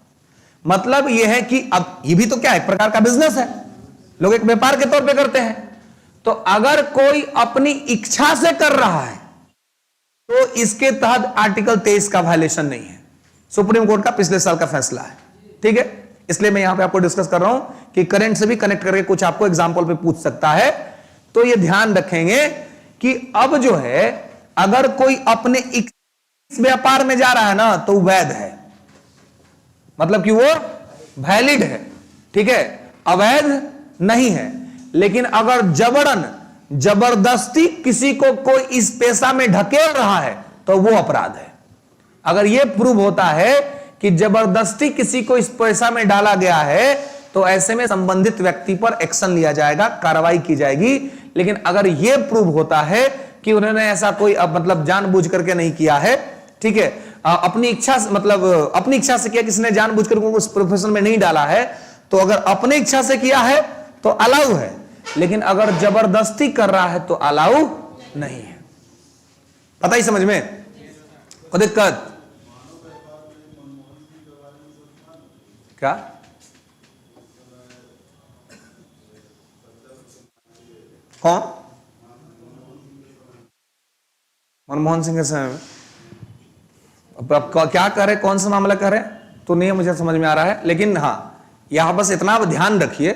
मतलब यह है कि अब ये भी तो क्या है, एक प्रकार का बिजनेस है, लोग एक व्यापार के तौर पे करते हैं। तो अगर कोई अपनी इच्छा से कर रहा है तो इसके तहत आर्टिकल 23 का वायलेशन नहीं है। सुप्रीम कोर्ट का पिछले साल का फैसला है, ठीक है। इसलिए मैं यहां पे आपको डिस्कस कर रहा हूं कि करंट से भी कनेक्ट करके कुछ आपको एग्जांपल पे पूछ सकता है। तो ये ध्यान रखेंगे कि अब जो है, अगर कोई अपने इस व्यापार में जा रहा है ना, तो वैध है, मतलब कि वो वैलिड है, ठीक है, अवैध नहीं है। लेकिन अगर जबरन जबरदस्ती किसी को कोई इस पेशा में ढकेल रहा है तो वो अपराध है। अगर यह प्रूव होता है कि जबरदस्ती किसी को इस पेशा में डाला गया है, तो ऐसे में संबंधित व्यक्ति पर एक्शन लिया जाएगा, कार्रवाई की जाएगी। लेकिन अगर यह प्रूव होता है कि उन्होंने ऐसा कोई मतलब जानबूझ करके नहीं किया है, ठीक है, अपनी इच्छा से, मतलब अपनी इच्छा से किया, किसी ने जानबूझ करके उस प्रोफेशन में नहीं डाला है, तो अगर अपनी इच्छा से किया है तो अलाउ है। लेकिन अगर जबरदस्ती कर रहा है तो अलाउ नहीं है। पता ही समझ में कोई दिक्कत क्या? कौन? मनमोहन सिंह के समय में अब क्या कर रहे, कौन सा मामला कर रहे तो नहीं मुझे समझ में आ रहा है। लेकिन हाँ, यहां बस इतना ध्यान रखिए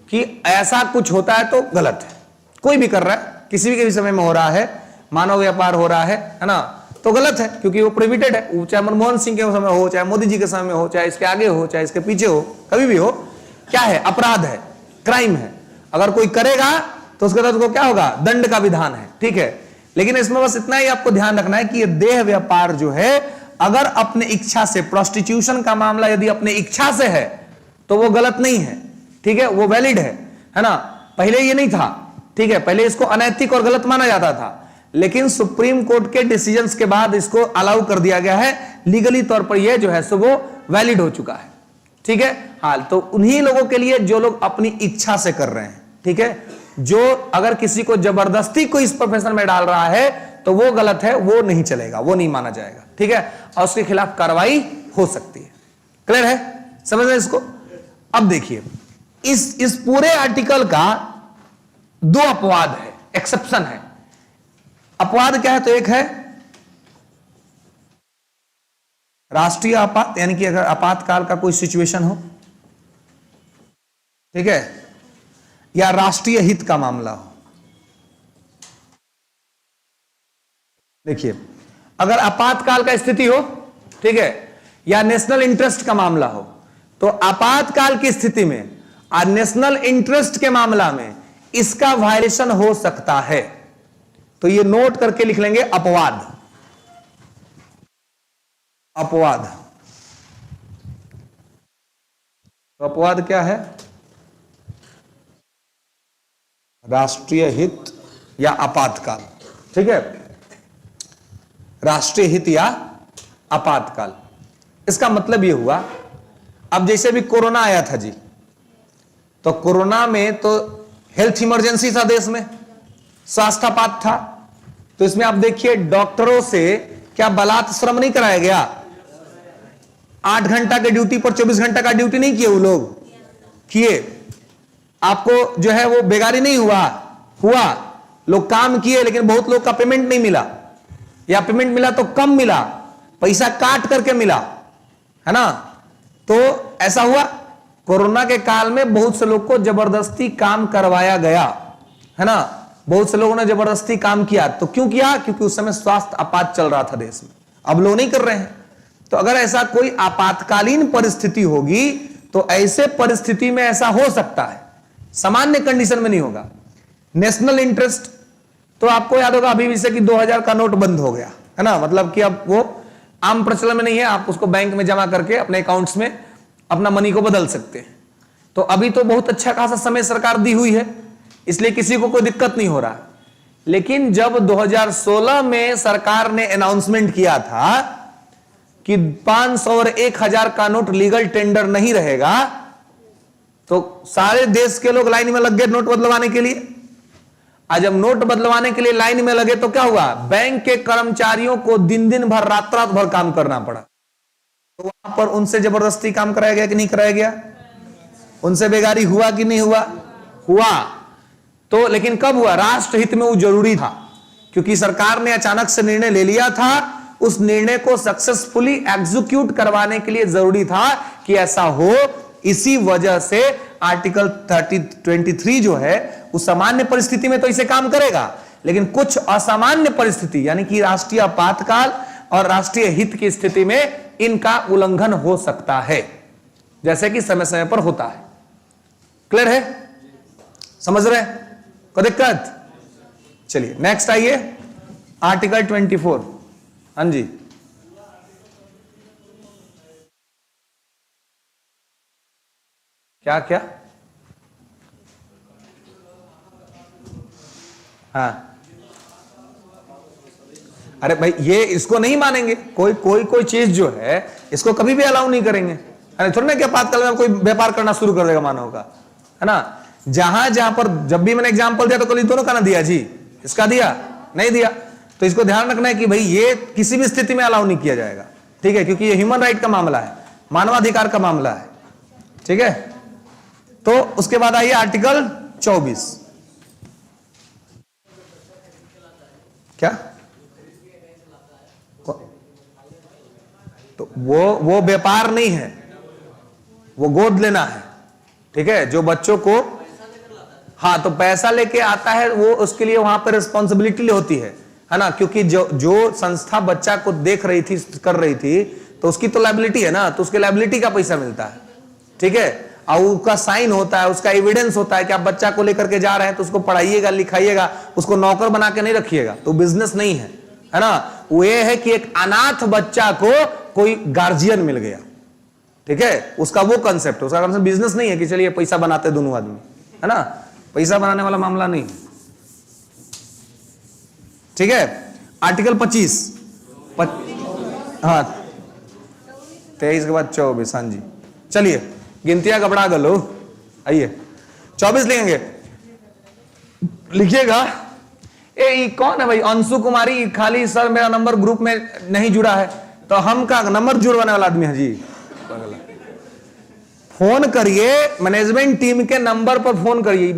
कि ऐसा कुछ होता है तो गलत है। कोई भी कर रहा है, किसी भी समय में हो रहा है, मानव व्यापार हो रहा है ना, तो गलत है, क्योंकि वो प्रोहिबिटेड है। चाहे मनमोहन सिंह के समय हो, चाहे मोदी जी के समय में हो, चाहे इसके आगे हो, चाहे इसके पीछे हो, कभी भी हो, क्या है, अपराध है, क्राइम है। अगर कोई करेगा तो उसके तहत उसको क्या होगा, दंड का विधान है, ठीक है। लेकिन इसमें बस इतना ही आपको ध्यान रखना है कि ये देह व्यापार जो है, अगर अपने इच्छा से, प्रोस्टिट्यूशन का मामला यदि अपने इच्छा से है तो वो गलत नहीं है, ठीक है, वो वैलिड है ना। पहले ये नहीं था, ठीक है, पहले इसको अनैतिक और गलत माना जाता था, लेकिन सुप्रीम कोर्ट के डिसीजंस के बाद इसको अलाउ कर दिया गया है, लीगली तौर पर ये जो है सो वो वैलिड हो चुका है, ठीक है। हाल तो उन्हीं लोगों के लिए जो लोग अपनी इच्छा से कर रहे हैं, ठीक है। जो अगर किसी को जबरदस्ती कोई इस प्रोफेशन में डाल रहा है तो वो गलत है, वो नहीं चलेगा, वो नहीं माना जाएगा, ठीक है, और उसके खिलाफ कार्रवाई हो सकती है। क्लियर है, समझ रहे इसको? अब देखिए, इस पूरे आर्टिकल का दो अपवाद है, एक्सेप्शन है। अपवाद क्या है? तो एक है राष्ट्रीय आपात, यानी कि अगर आपातकाल का कोई सिचुएशन हो, ठीक है, या राष्ट्रीय हित का मामला हो। देखिए, अगर आपातकाल का स्थिति हो, ठीक है, या नेशनल इंटरेस्ट का मामला हो, तो आपातकाल की स्थिति में और नेशनल इंटरेस्ट के मामला में इसका वायलेशन हो सकता है। तो ये नोट करके लिख लेंगे, अपवाद। अपवाद, तो अपवाद क्या है? राष्ट्रीय हित या आपातकाल, ठीक है, राष्ट्रीय हित या आपातकाल। इसका मतलब यह हुआ, अब जैसे भी कोरोना आया था जी, तो कोरोना में तो हेल्थ इमरजेंसी था देश में, स्वास्थ्यपात था, तो इसमें आप देखिए डॉक्टरों से क्या बलात् श्रम नहीं कराया गया? 8 घंटा के ड्यूटी पर 24 घंटा का ड्यूटी नहीं किए वो लोग, किए। आपको जो है वो बेगारी नहीं हुआ, लोग काम किए, लेकिन बहुत लोग का पेमेंट नहीं मिला, या पेमेंट मिला तो कम मिला, पैसा काट करके मिला, है ना। तो ऐसा हुआ, कोरोना के काल में बहुत से लोग को जबरदस्ती काम करवाया गया, है ना, बहुत से लोगों ने जबरदस्ती काम किया। तो क्यों किया? क्योंकि उस समय स्वास्थ्य आपात चल रहा था देश में, अब लोग नहीं कर रहे हैं। तो अगर ऐसा कोई आपातकालीन परिस्थिति होगी तो ऐसे परिस्थिति में ऐसा हो सकता है, सामान्य कंडीशन में नहीं होगा। नेशनल इंटरेस्ट तो आपको याद होगा अभी भी से कि 2000 का नोट बंद हो गया है ना, मतलब कि अब वो आम प्रचलन में नहीं है, आप उसको बैंक में जमा करके अपने अकाउंट्स में अपना मनी को बदल सकते हैं। तो अभी तो बहुत अच्छा खासा समय सरकार दी हुई है, इसलिए किसी को कोई दिक्कत नहीं हो रहा। लेकिन जब 2016 में सरकार ने अनाउंसमेंट किया था कि 500 और 1000 का नोट लीगल टेंडर नहीं रहेगा, तो सारे देश के लोग लाइन में लग गए नोट बदलवाने के लिए। आज जब नोट बदलवाने के लिए लाइन में लगे तो क्या हुआ, बैंक के कर्मचारियों को दिन दिन भर रात रात भर काम करना पड़ा। तो वहां पर उनसे जबरदस्ती काम कराया गया कि नहीं कराया गया, उनसे बेगारी हुआ कि नहीं हुआ, हुआ। तो लेकिन कब हुआ, राष्ट्रहित में वो जरूरी था, क्योंकि सरकार ने अचानक से निर्णय ले लिया था। उस निर्णय को सक्सेसफुली एग्जीक्यूट करवाने के लिए जरूरी था कि ऐसा हो। इसी वजह से आर्टिकल 23 जो है उस सामान्य परिस्थिति में तो इसे काम करेगा, लेकिन कुछ असामान्य परिस्थिति यानी कि राष्ट्रीय आपातकाल और राष्ट्रीय हित की स्थिति में इनका उल्लंघन हो सकता है, जैसे कि समय समय पर होता है। क्लियर है, समझ रहे, कोई दिक्कत? चलिए नेक्स्ट आइए, आर्टिकल 24। हाँ जी, क्या क्या? हाँ, अरे भाई ये इसको नहीं मानेंगे, कोई चीज जो है इसको कभी भी अलाउ नहीं करेंगे। अरे थोड़ा ना क्या आपातकाल में कोई व्यापार करना शुरू कर देगा मानव का, है ना। जहां पर जब भी मैंने एग्जांपल दिया तो कल दोनों का ना दिया जी, इसका दिया नहीं दिया, तो इसको ध्यान रखना है कि भाई ये किसी भी स्थिति में अलाउ नहीं किया जाएगा, ठीक है, क्योंकि ये ह्यूमन राइट का मामला है, मानवाधिकार का मामला है, ठीक है। तो उसके बाद आइए आर्टिकल 24। क्या? तो वो व्यापार नहीं है, वो गोद लेना है, ठीक है, जो बच्चों को, हाँ तो पैसा लेके आता है वो, उसके लिए वहां पर रिस्पॉन्सिबिलिटी होती है ना, क्योंकि जो संस्था बच्चा को देख रही थी, कर रही थी, तो उसकी तो लायबिलिटी है ना, तो उसके लायबिलिटी का पैसा मिलता है, ठीक है। और उसका साइन होता है, उसका एविडेंस होता है कि आप बच्चा को लेकर के जा रहे हैं तो उसको पढ़ाइएगा लिखाइएगा, उसको नौकर बना के नहीं रखिएगा, तो बिजनेस नहीं है ना। वो ये है कि एक अनाथ बच्चा को कोई गार्जियन मिल गया, ठीक है, उसका वो कंसेप्ट, उसका कंसेप्ट बिजनेस नहीं है कि चलिए पैसा बनाते दोनों आदमी, है ना, पैसा बनाने वाला मामला नहीं, ठीक है। आर्टिकल 25 हाँ 23 के बाद 24, हाँ जी, चलिए गिनतियां कपड़ा गलो, आइए 24 लिखेंगे, लिखिएगा। ए कौन है भाई, अंशु कुमारी, खाली सर मेरा नंबर ग्रुप में नहीं जुड़ा है, तो हम का नंबर जुड़वाने वाला आदमी है जी, फोन करिए, मैनेजमेंट टीम के नंबर पर फोन करिए।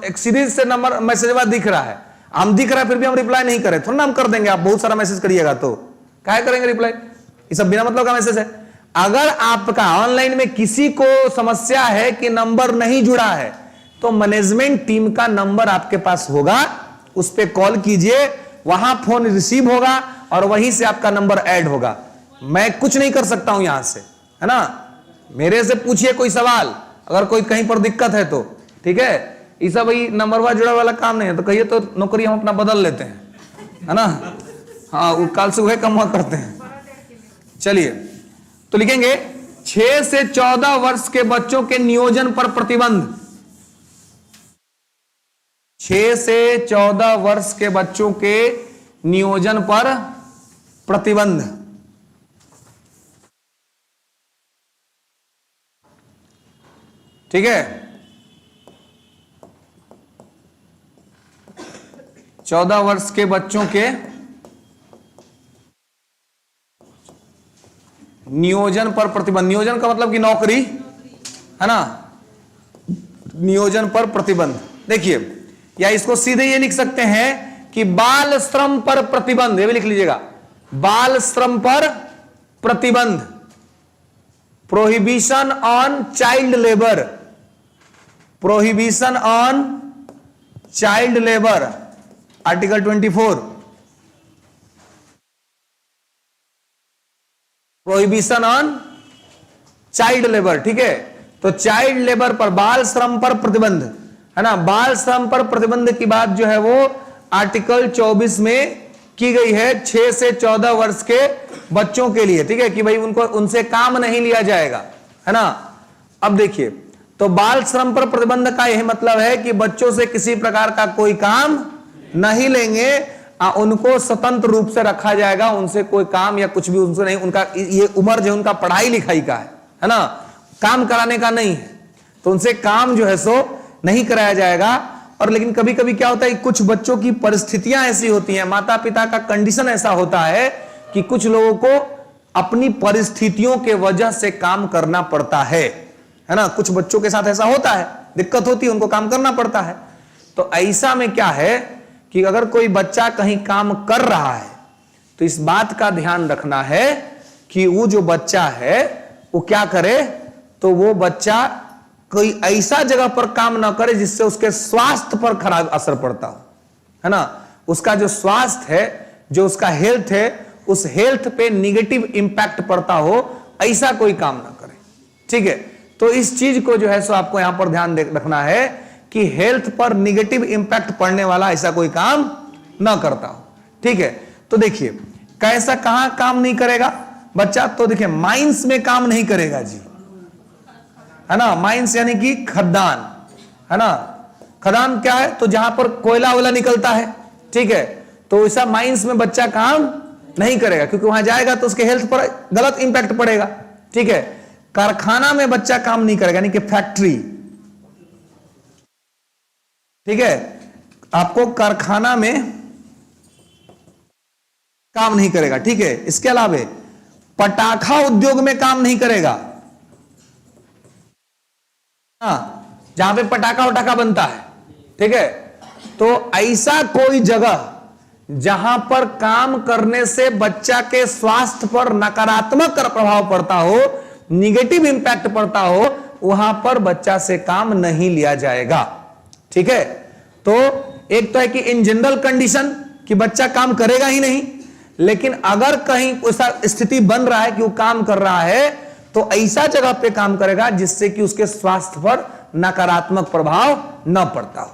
एक सीरीज से नंबर मैसेज दिख रहा है, हम दिख रहा है फिर भी हम रिप्लाई नहीं करें, थोड़ा ना हम कर देंगे, आप बहुत सारा मैसेज करिएगा तो क्या करेंगे रिप्लाई, ये सब बिना मतलब का मैसेज है। अगर आपका ऑनलाइन में किसी को समस्या है कि नंबर नहीं जुड़ा है, तो मैनेजमेंट टीम का नंबर आपके पास होगा, उस पर कॉल कीजिए, वहां फोन रिसीव होगा और वहीं से आपका नंबर ऐड होगा। मैं कुछ नहीं कर सकता हूं यहां से, है ना, मेरे से पूछिए कोई सवाल, अगर कोई कहीं पर दिक्कत है तो, ठीक है। ये सब भाई नंबरवा जुड़ा वाला काम नहीं है, तो कहिए तो नौकरी हम अपना बदल लेते हैं, है ना, हाँ काल से वह कम करते हैं। चलिए तो लिखेंगे 6 से 14 वर्ष के बच्चों के नियोजन पर प्रतिबंध। 6 से 14 वर्ष के बच्चों के नियोजन पर प्रतिबंध, ठीक है। 14 वर्ष के बच्चों के नियोजन पर प्रतिबंध, नियोजन का मतलब कि नौकरी, है ना, नियोजन पर प्रतिबंध। देखिए, या इसको सीधे ये लिख सकते हैं कि बाल श्रम पर प्रतिबंध, ये भी लिख लीजिएगा, बाल श्रम पर प्रतिबंध, prohibition on child labour, prohibition on child labour, article 24। Prohibition on child labour, ठीक है। तो चाइल्ड लेबर पर, बाल श्रम पर प्रतिबंध, है ना। बाल श्रम पर प्रतिबंध की बात जो है वो आर्टिकल 24 में की गई है, 6 से 14 वर्ष के बच्चों के लिए, ठीक है, कि भाई उनको, उनसे काम नहीं लिया जाएगा, है ना। अब देखिए, तो बाल श्रम पर प्रतिबंध का यही मतलब है कि बच्चों से किसी प्रकार का कोई काम नहीं लेंगे, उनको स्वतंत्र रूप से रखा जाएगा, उनसे कोई काम या कुछ भी उनसे नहीं, उनका ये उम्र जो उनका पढ़ाई लिखाई का है ना, काम कराने का नहीं है, तो उनसे काम जो है सो नहीं कराया जाएगा। और लेकिन कभी कभी क्या होता है, कुछ बच्चों की परिस्थितियां ऐसी होती हैं, माता पिता का कंडीशन ऐसा होता है कि कुछ लोगों को अपनी परिस्थितियों के वजह से काम करना पड़ता है ना। कुछ बच्चों के साथ ऐसा होता है, दिक्कत होती है, उनको काम करना पड़ता है। तो ऐसा में क्या है कि अगर कोई बच्चा कहीं काम कर रहा है तो इस बात का ध्यान रखना है कि वो जो बच्चा है वो क्या करे, तो वो बच्चा कोई ऐसा जगह पर काम ना करे जिससे उसके स्वास्थ्य पर खराब असर पड़ता हो, है ना। उसका जो स्वास्थ्य है, जो उसका हेल्थ है, उस हेल्थ पे निगेटिव इंपैक्ट पड़ता हो, ऐसा कोई काम ना करे, ठीक है। तो इस चीज को जो है सो आपको यहां पर ध्यान रखना है कि हेल्थ पर निगेटिव इंपैक्ट पड़ने वाला ऐसा कोई काम ना करता हो, ठीक है। तो देखिए कैसा, कहां काम नहीं करेगा बच्चा, तो देखिए माइंस में काम नहीं करेगा जी, है ना। माइंस यानी कि खदान, है ना। खदान क्या है, तो जहां पर कोयला वोला निकलता है, ठीक है, तो ऐसा माइंस में बच्चा काम नहीं करेगा, क्योंकि वहां जाएगा तो उसके हेल्थ पर गलत इंपैक्ट पड़ेगा, ठीक है। कारखाना में बच्चा काम नहीं करेगा, यानी कि फैक्ट्री, ठीक है, आपको कारखाना में काम नहीं करेगा, ठीक है। इसके अलावा पटाखा उद्योग में काम नहीं करेगा, जहां पे पटाखा उटाखा बनता है, ठीक है। तो ऐसा कोई जगह जहां पर काम करने से बच्चा के स्वास्थ्य पर नकारात्मक प्रभाव पड़ता हो, निगेटिव इंपैक्ट पड़ता हो, वहां पर बच्चा से काम नहीं लिया जाएगा, ठीक है। तो एक तो है कि इन जनरल कंडीशन कि बच्चा काम करेगा ही नहीं, लेकिन अगर कहीं ऐसा स्थिति बन रहा है कि वो काम कर रहा है तो ऐसा जगह पे काम करेगा जिससे कि उसके स्वास्थ्य पर नकारात्मक प्रभाव न पड़ता हो,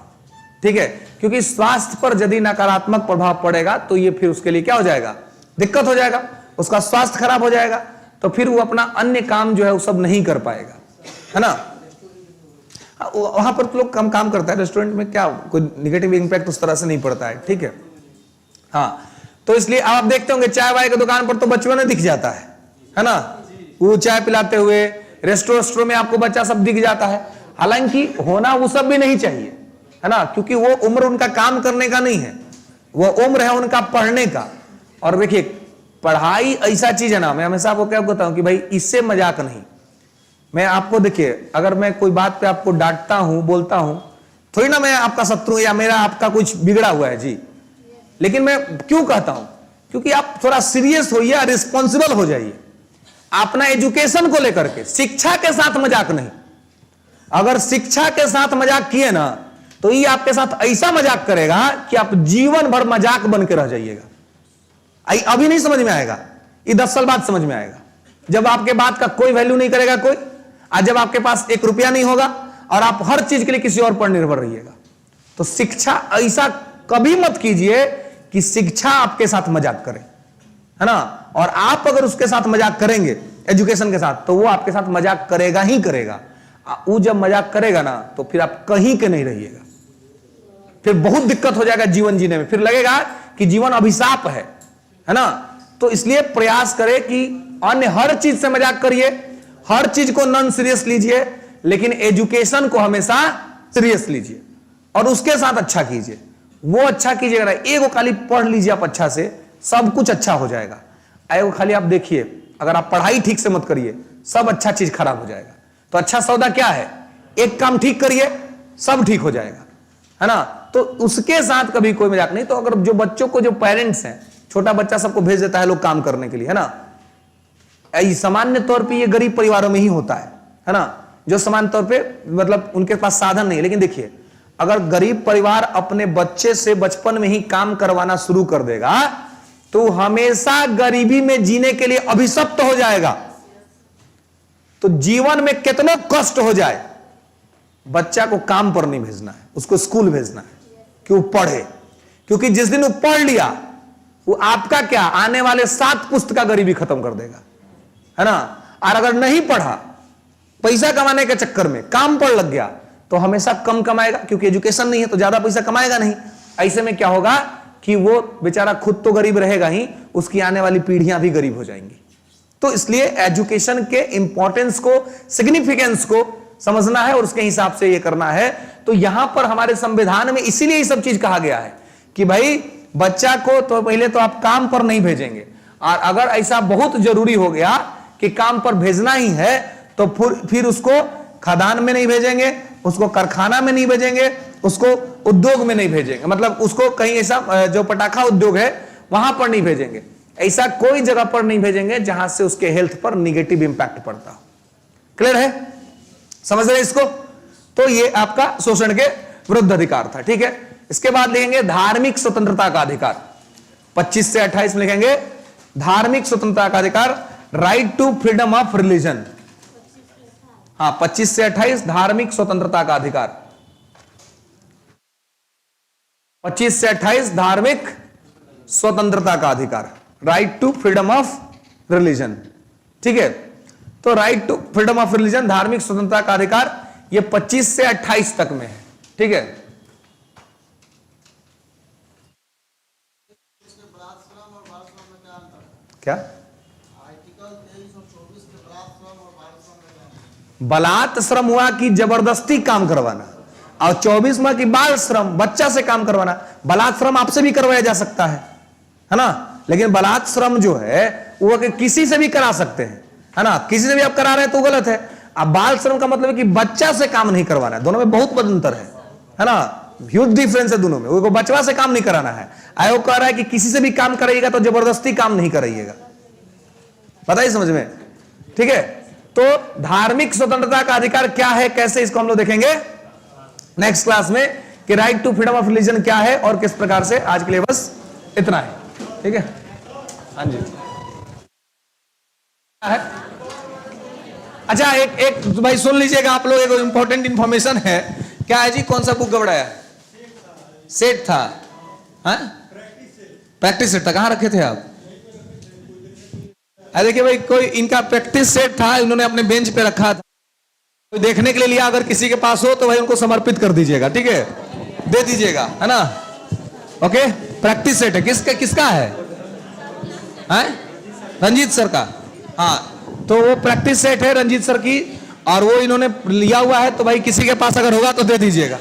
ठीक है। क्योंकि स्वास्थ्य पर यदि नकारात्मक प्रभाव पड़ेगा तो ये फिर उसके लिए क्या हो जाएगा, दिक्कत हो जाएगा, उसका स्वास्थ्य खराब हो जाएगा, तो फिर वो अपना अन्य काम जो है वो सब नहीं कर पाएगा, है ना। वहां पर तो लोग कम काम करता है, रेस्टोरेंट में क्या कोई निगेटिव इंपैक्ट उस तरह से नहीं पड़ता है, ठीक है। हाँ, तो इसलिए आप देखते होंगे चाय वाय की दुकान पर तो बचपन दिख जाता है ना, वो चाय पिलाते हुए, रेस्टोरेंट में आपको बच्चा सब दिख जाता है। हालांकि होना वो सब भी नहीं चाहिए, है ना, क्योंकि वो उम्र उनका काम करने का नहीं है, वो उम्र है उनका पढ़ने का। और देखिए पढ़ाई ऐसा चीज है ना, मैं हमेशा आपको क्या बताऊं कि भाई इससे मजाक नहीं। मैं आपको देखिए, अगर मैं कोई बात पे आपको डांटता हूं, बोलता हूं, थोड़ी ना मैं आपका शत्रु या मेरा आपका कुछ बिगड़ा हुआ है जी, लेकिन मैं क्यों कहता हूं, क्योंकि आप थोड़ा सीरियस होइए, रिस्पॉन्सिबल हो जाइए अपना एजुकेशन को लेकर के। शिक्षा के साथ मजाक नहीं, अगर शिक्षा के साथ मजाक किए ना तो ये आपके साथ ऐसा मजाक करेगा कि आप जीवन भर मजाक बन के रह जाइएगा। अभी नहीं समझ में आएगा, ये 10 साल बाद समझ में आएगा, जब आपके बात का कोई वैल्यू नहीं करेगा कोई, आज जब आपके पास 1 रुपया नहीं होगा और आप हर चीज के लिए किसी और पर निर्भर रहिएगा। तो शिक्षा ऐसा कभी मत कीजिए कि शिक्षा आपके साथ मजाक करे, है ना। और आप अगर उसके साथ मजाक करेंगे एजुकेशन के साथ, तो वो आपके साथ मजाक करेगा ही करेगा। वो जब मजाक करेगा ना तो फिर आप कहीं के नहीं रहिएगा, फिर बहुत दिक्कत हो जाएगा जीवन जीने में, फिर लगेगा कि जीवन अभिशाप है ना। तो इसलिए प्रयास करें कि अन्य हर चीज से मजाक करिए, हर चीज को नॉन सीरियस लीजिए, लेकिन एजुकेशन को हमेशा सीरियस लीजिए और उसके साथ अच्छा कीजिए। वो अच्छा कीजिएगा, एगो खाली पढ़ लीजिए आप अच्छा से, सब कुछ अच्छा हो जाएगा। एगो खाली आप देखिए, अगर आप पढ़ाई ठीक से मत करिए सब अच्छा चीज खराब हो जाएगा। तो अच्छा सौदा क्या है, एक काम ठीक करिए सब ठीक हो जाएगा, है ना। तो उसके साथ कभी कोई मजाक नहीं। तो अगर जो बच्चों को, जो पेरेंट्स हैं, छोटा बच्चा सबको भेज देता है लोग काम करने के लिए, है ना, सामान्य तौर पे ये गरीब परिवारों में ही होता है ना, जो सामान्य तौर पे मतलब उनके पास साधन नहीं। लेकिन देखिए अगर गरीब परिवार अपने बच्चे से बचपन में ही काम करवाना शुरू कर देगा तू हमेशा गरीबी में जीने के लिए अभिशप्त हो जाएगा। तो जीवन में कितना कष्ट हो जाए, बच्चा को काम पर नहीं भेजना है, उसको स्कूल भेजना है कि वो पढ़े। क्योंकि जिस दिन वो पढ़ लिया, वो आपका क्या आने वाले 7 पुश्त का गरीबी खत्म कर देगा, है ना। और अगर नहीं पढ़ा, पैसा कमाने के चक्कर में काम पर लग गया, तो हमेशा कम कमाएगा, क्योंकि एजुकेशन नहीं है तो ज्यादा पैसा कमाएगा नहीं। ऐसे में क्या होगा कि वो बेचारा खुद तो गरीब रहेगा ही, उसकी आने वाली पीढ़ियां भी गरीब हो जाएंगी। तो इसलिए एजुकेशन के इंपॉर्टेंस को, सिग्निफिकेंस को समझना है और उसके हिसाब से ये करना है। तो यहां पर हमारे संविधान में इसीलिए ये सब चीज कहा गया है कि भाई बच्चा को तो पहले तो आप काम पर नहीं भेजेंगे, और अगर ऐसा बहुत जरूरी हो गया कि काम पर भेजना ही है, तो फिर उसको खदान में नहीं भेजेंगे, उसको कारखाना में नहीं भेजेंगे, उसको उद्योग में नहीं भेजेंगे, मतलब उसको कहीं ऐसा जो पटाखा उद्योग है वहां पर नहीं भेजेंगे। ऐसा कोई जगह पर नहीं भेजेंगे जहां से उसके हेल्थ पर निगेटिव इंपैक्ट पड़ता हो। क्लियर है, समझ रहे इसको। तो ये आपका शोषण के विरुद्ध अधिकार था, ठीक है। इसके बाद लिखेंगे धार्मिक स्वतंत्रता का अधिकार। 25 से 28 में लिखेंगे धार्मिक स्वतंत्रता का अधिकार, right to freedom of religion. हाँ, 25 से 28 धार्मिक स्वतंत्रता का अधिकार। 25 से 28 धार्मिक स्वतंत्रता का अधिकार, right to freedom of religion, ठीक है। तो right to freedom of religion, धार्मिक स्वतंत्रता का अधिकार, ये 25 से 28 तक में है, ठीक है। क्या बलात् श्रम हुआ कि जबरदस्ती काम करवाना, और 24 में कि बाल श्रम, बच्चा से काम करवाना। बलात् श्रम आपसे भी करवाया जा सकता है ना, लेकिन बलात् श्रम जो है वो किसी से भी करा सकते हैं, है ना। किसी से भी आप करा रहे हैं तो गलत है। अब बाल श्रम का मतलब है कि बच्चा से काम नहीं करवाना है। दोनों में बहुत बड़ा अंतर है ना, ह्यूज डिफरेंस है दोनों में। वो बचवा से काम नहीं कराना है। आयोग कह रहा है कि किसी से भी काम कराइएगा तो जबरदस्ती काम नहीं कराइएगा। बताइए समझ में, ठीक है। तो धार्मिक स्वतंत्रता का अधिकार क्या है, कैसे, इसको हम लोग देखेंगे नेक्स्ट क्लास में कि right to freedom of religion क्या है और किस प्रकार से। आज के लिए बस इतना है, ठीक है। हाँ जी, है। अच्छा, एक भाई सुन लीजिएगा आप लोग, एक इंपॉर्टेंट इंफॉर्मेशन है। क्या है जी, कौन सा बुक घबराया? सेट था, प्रैक्टिस सेट था। कहां रखे थे आप? देखिए भाई, कोई इनका प्रैक्टिस सेट था, इन्होंने अपने बेंच पे रखा था, कोई देखने के लिए लिया। अगर किसी के पास हो तो भाई उनको समर्पित कर दीजिएगा, ठीक है, दे दीजिएगा, है ना। ओके, प्रैक्टिस सेट है। किसका है? रंजीत सर का। हाँ, तो वो प्रैक्टिस सेट है रंजीत सर की, और वो इन्होंने लिया हुआ है। तो भाई किसी के पास अगर होगा तो दे दीजिएगा।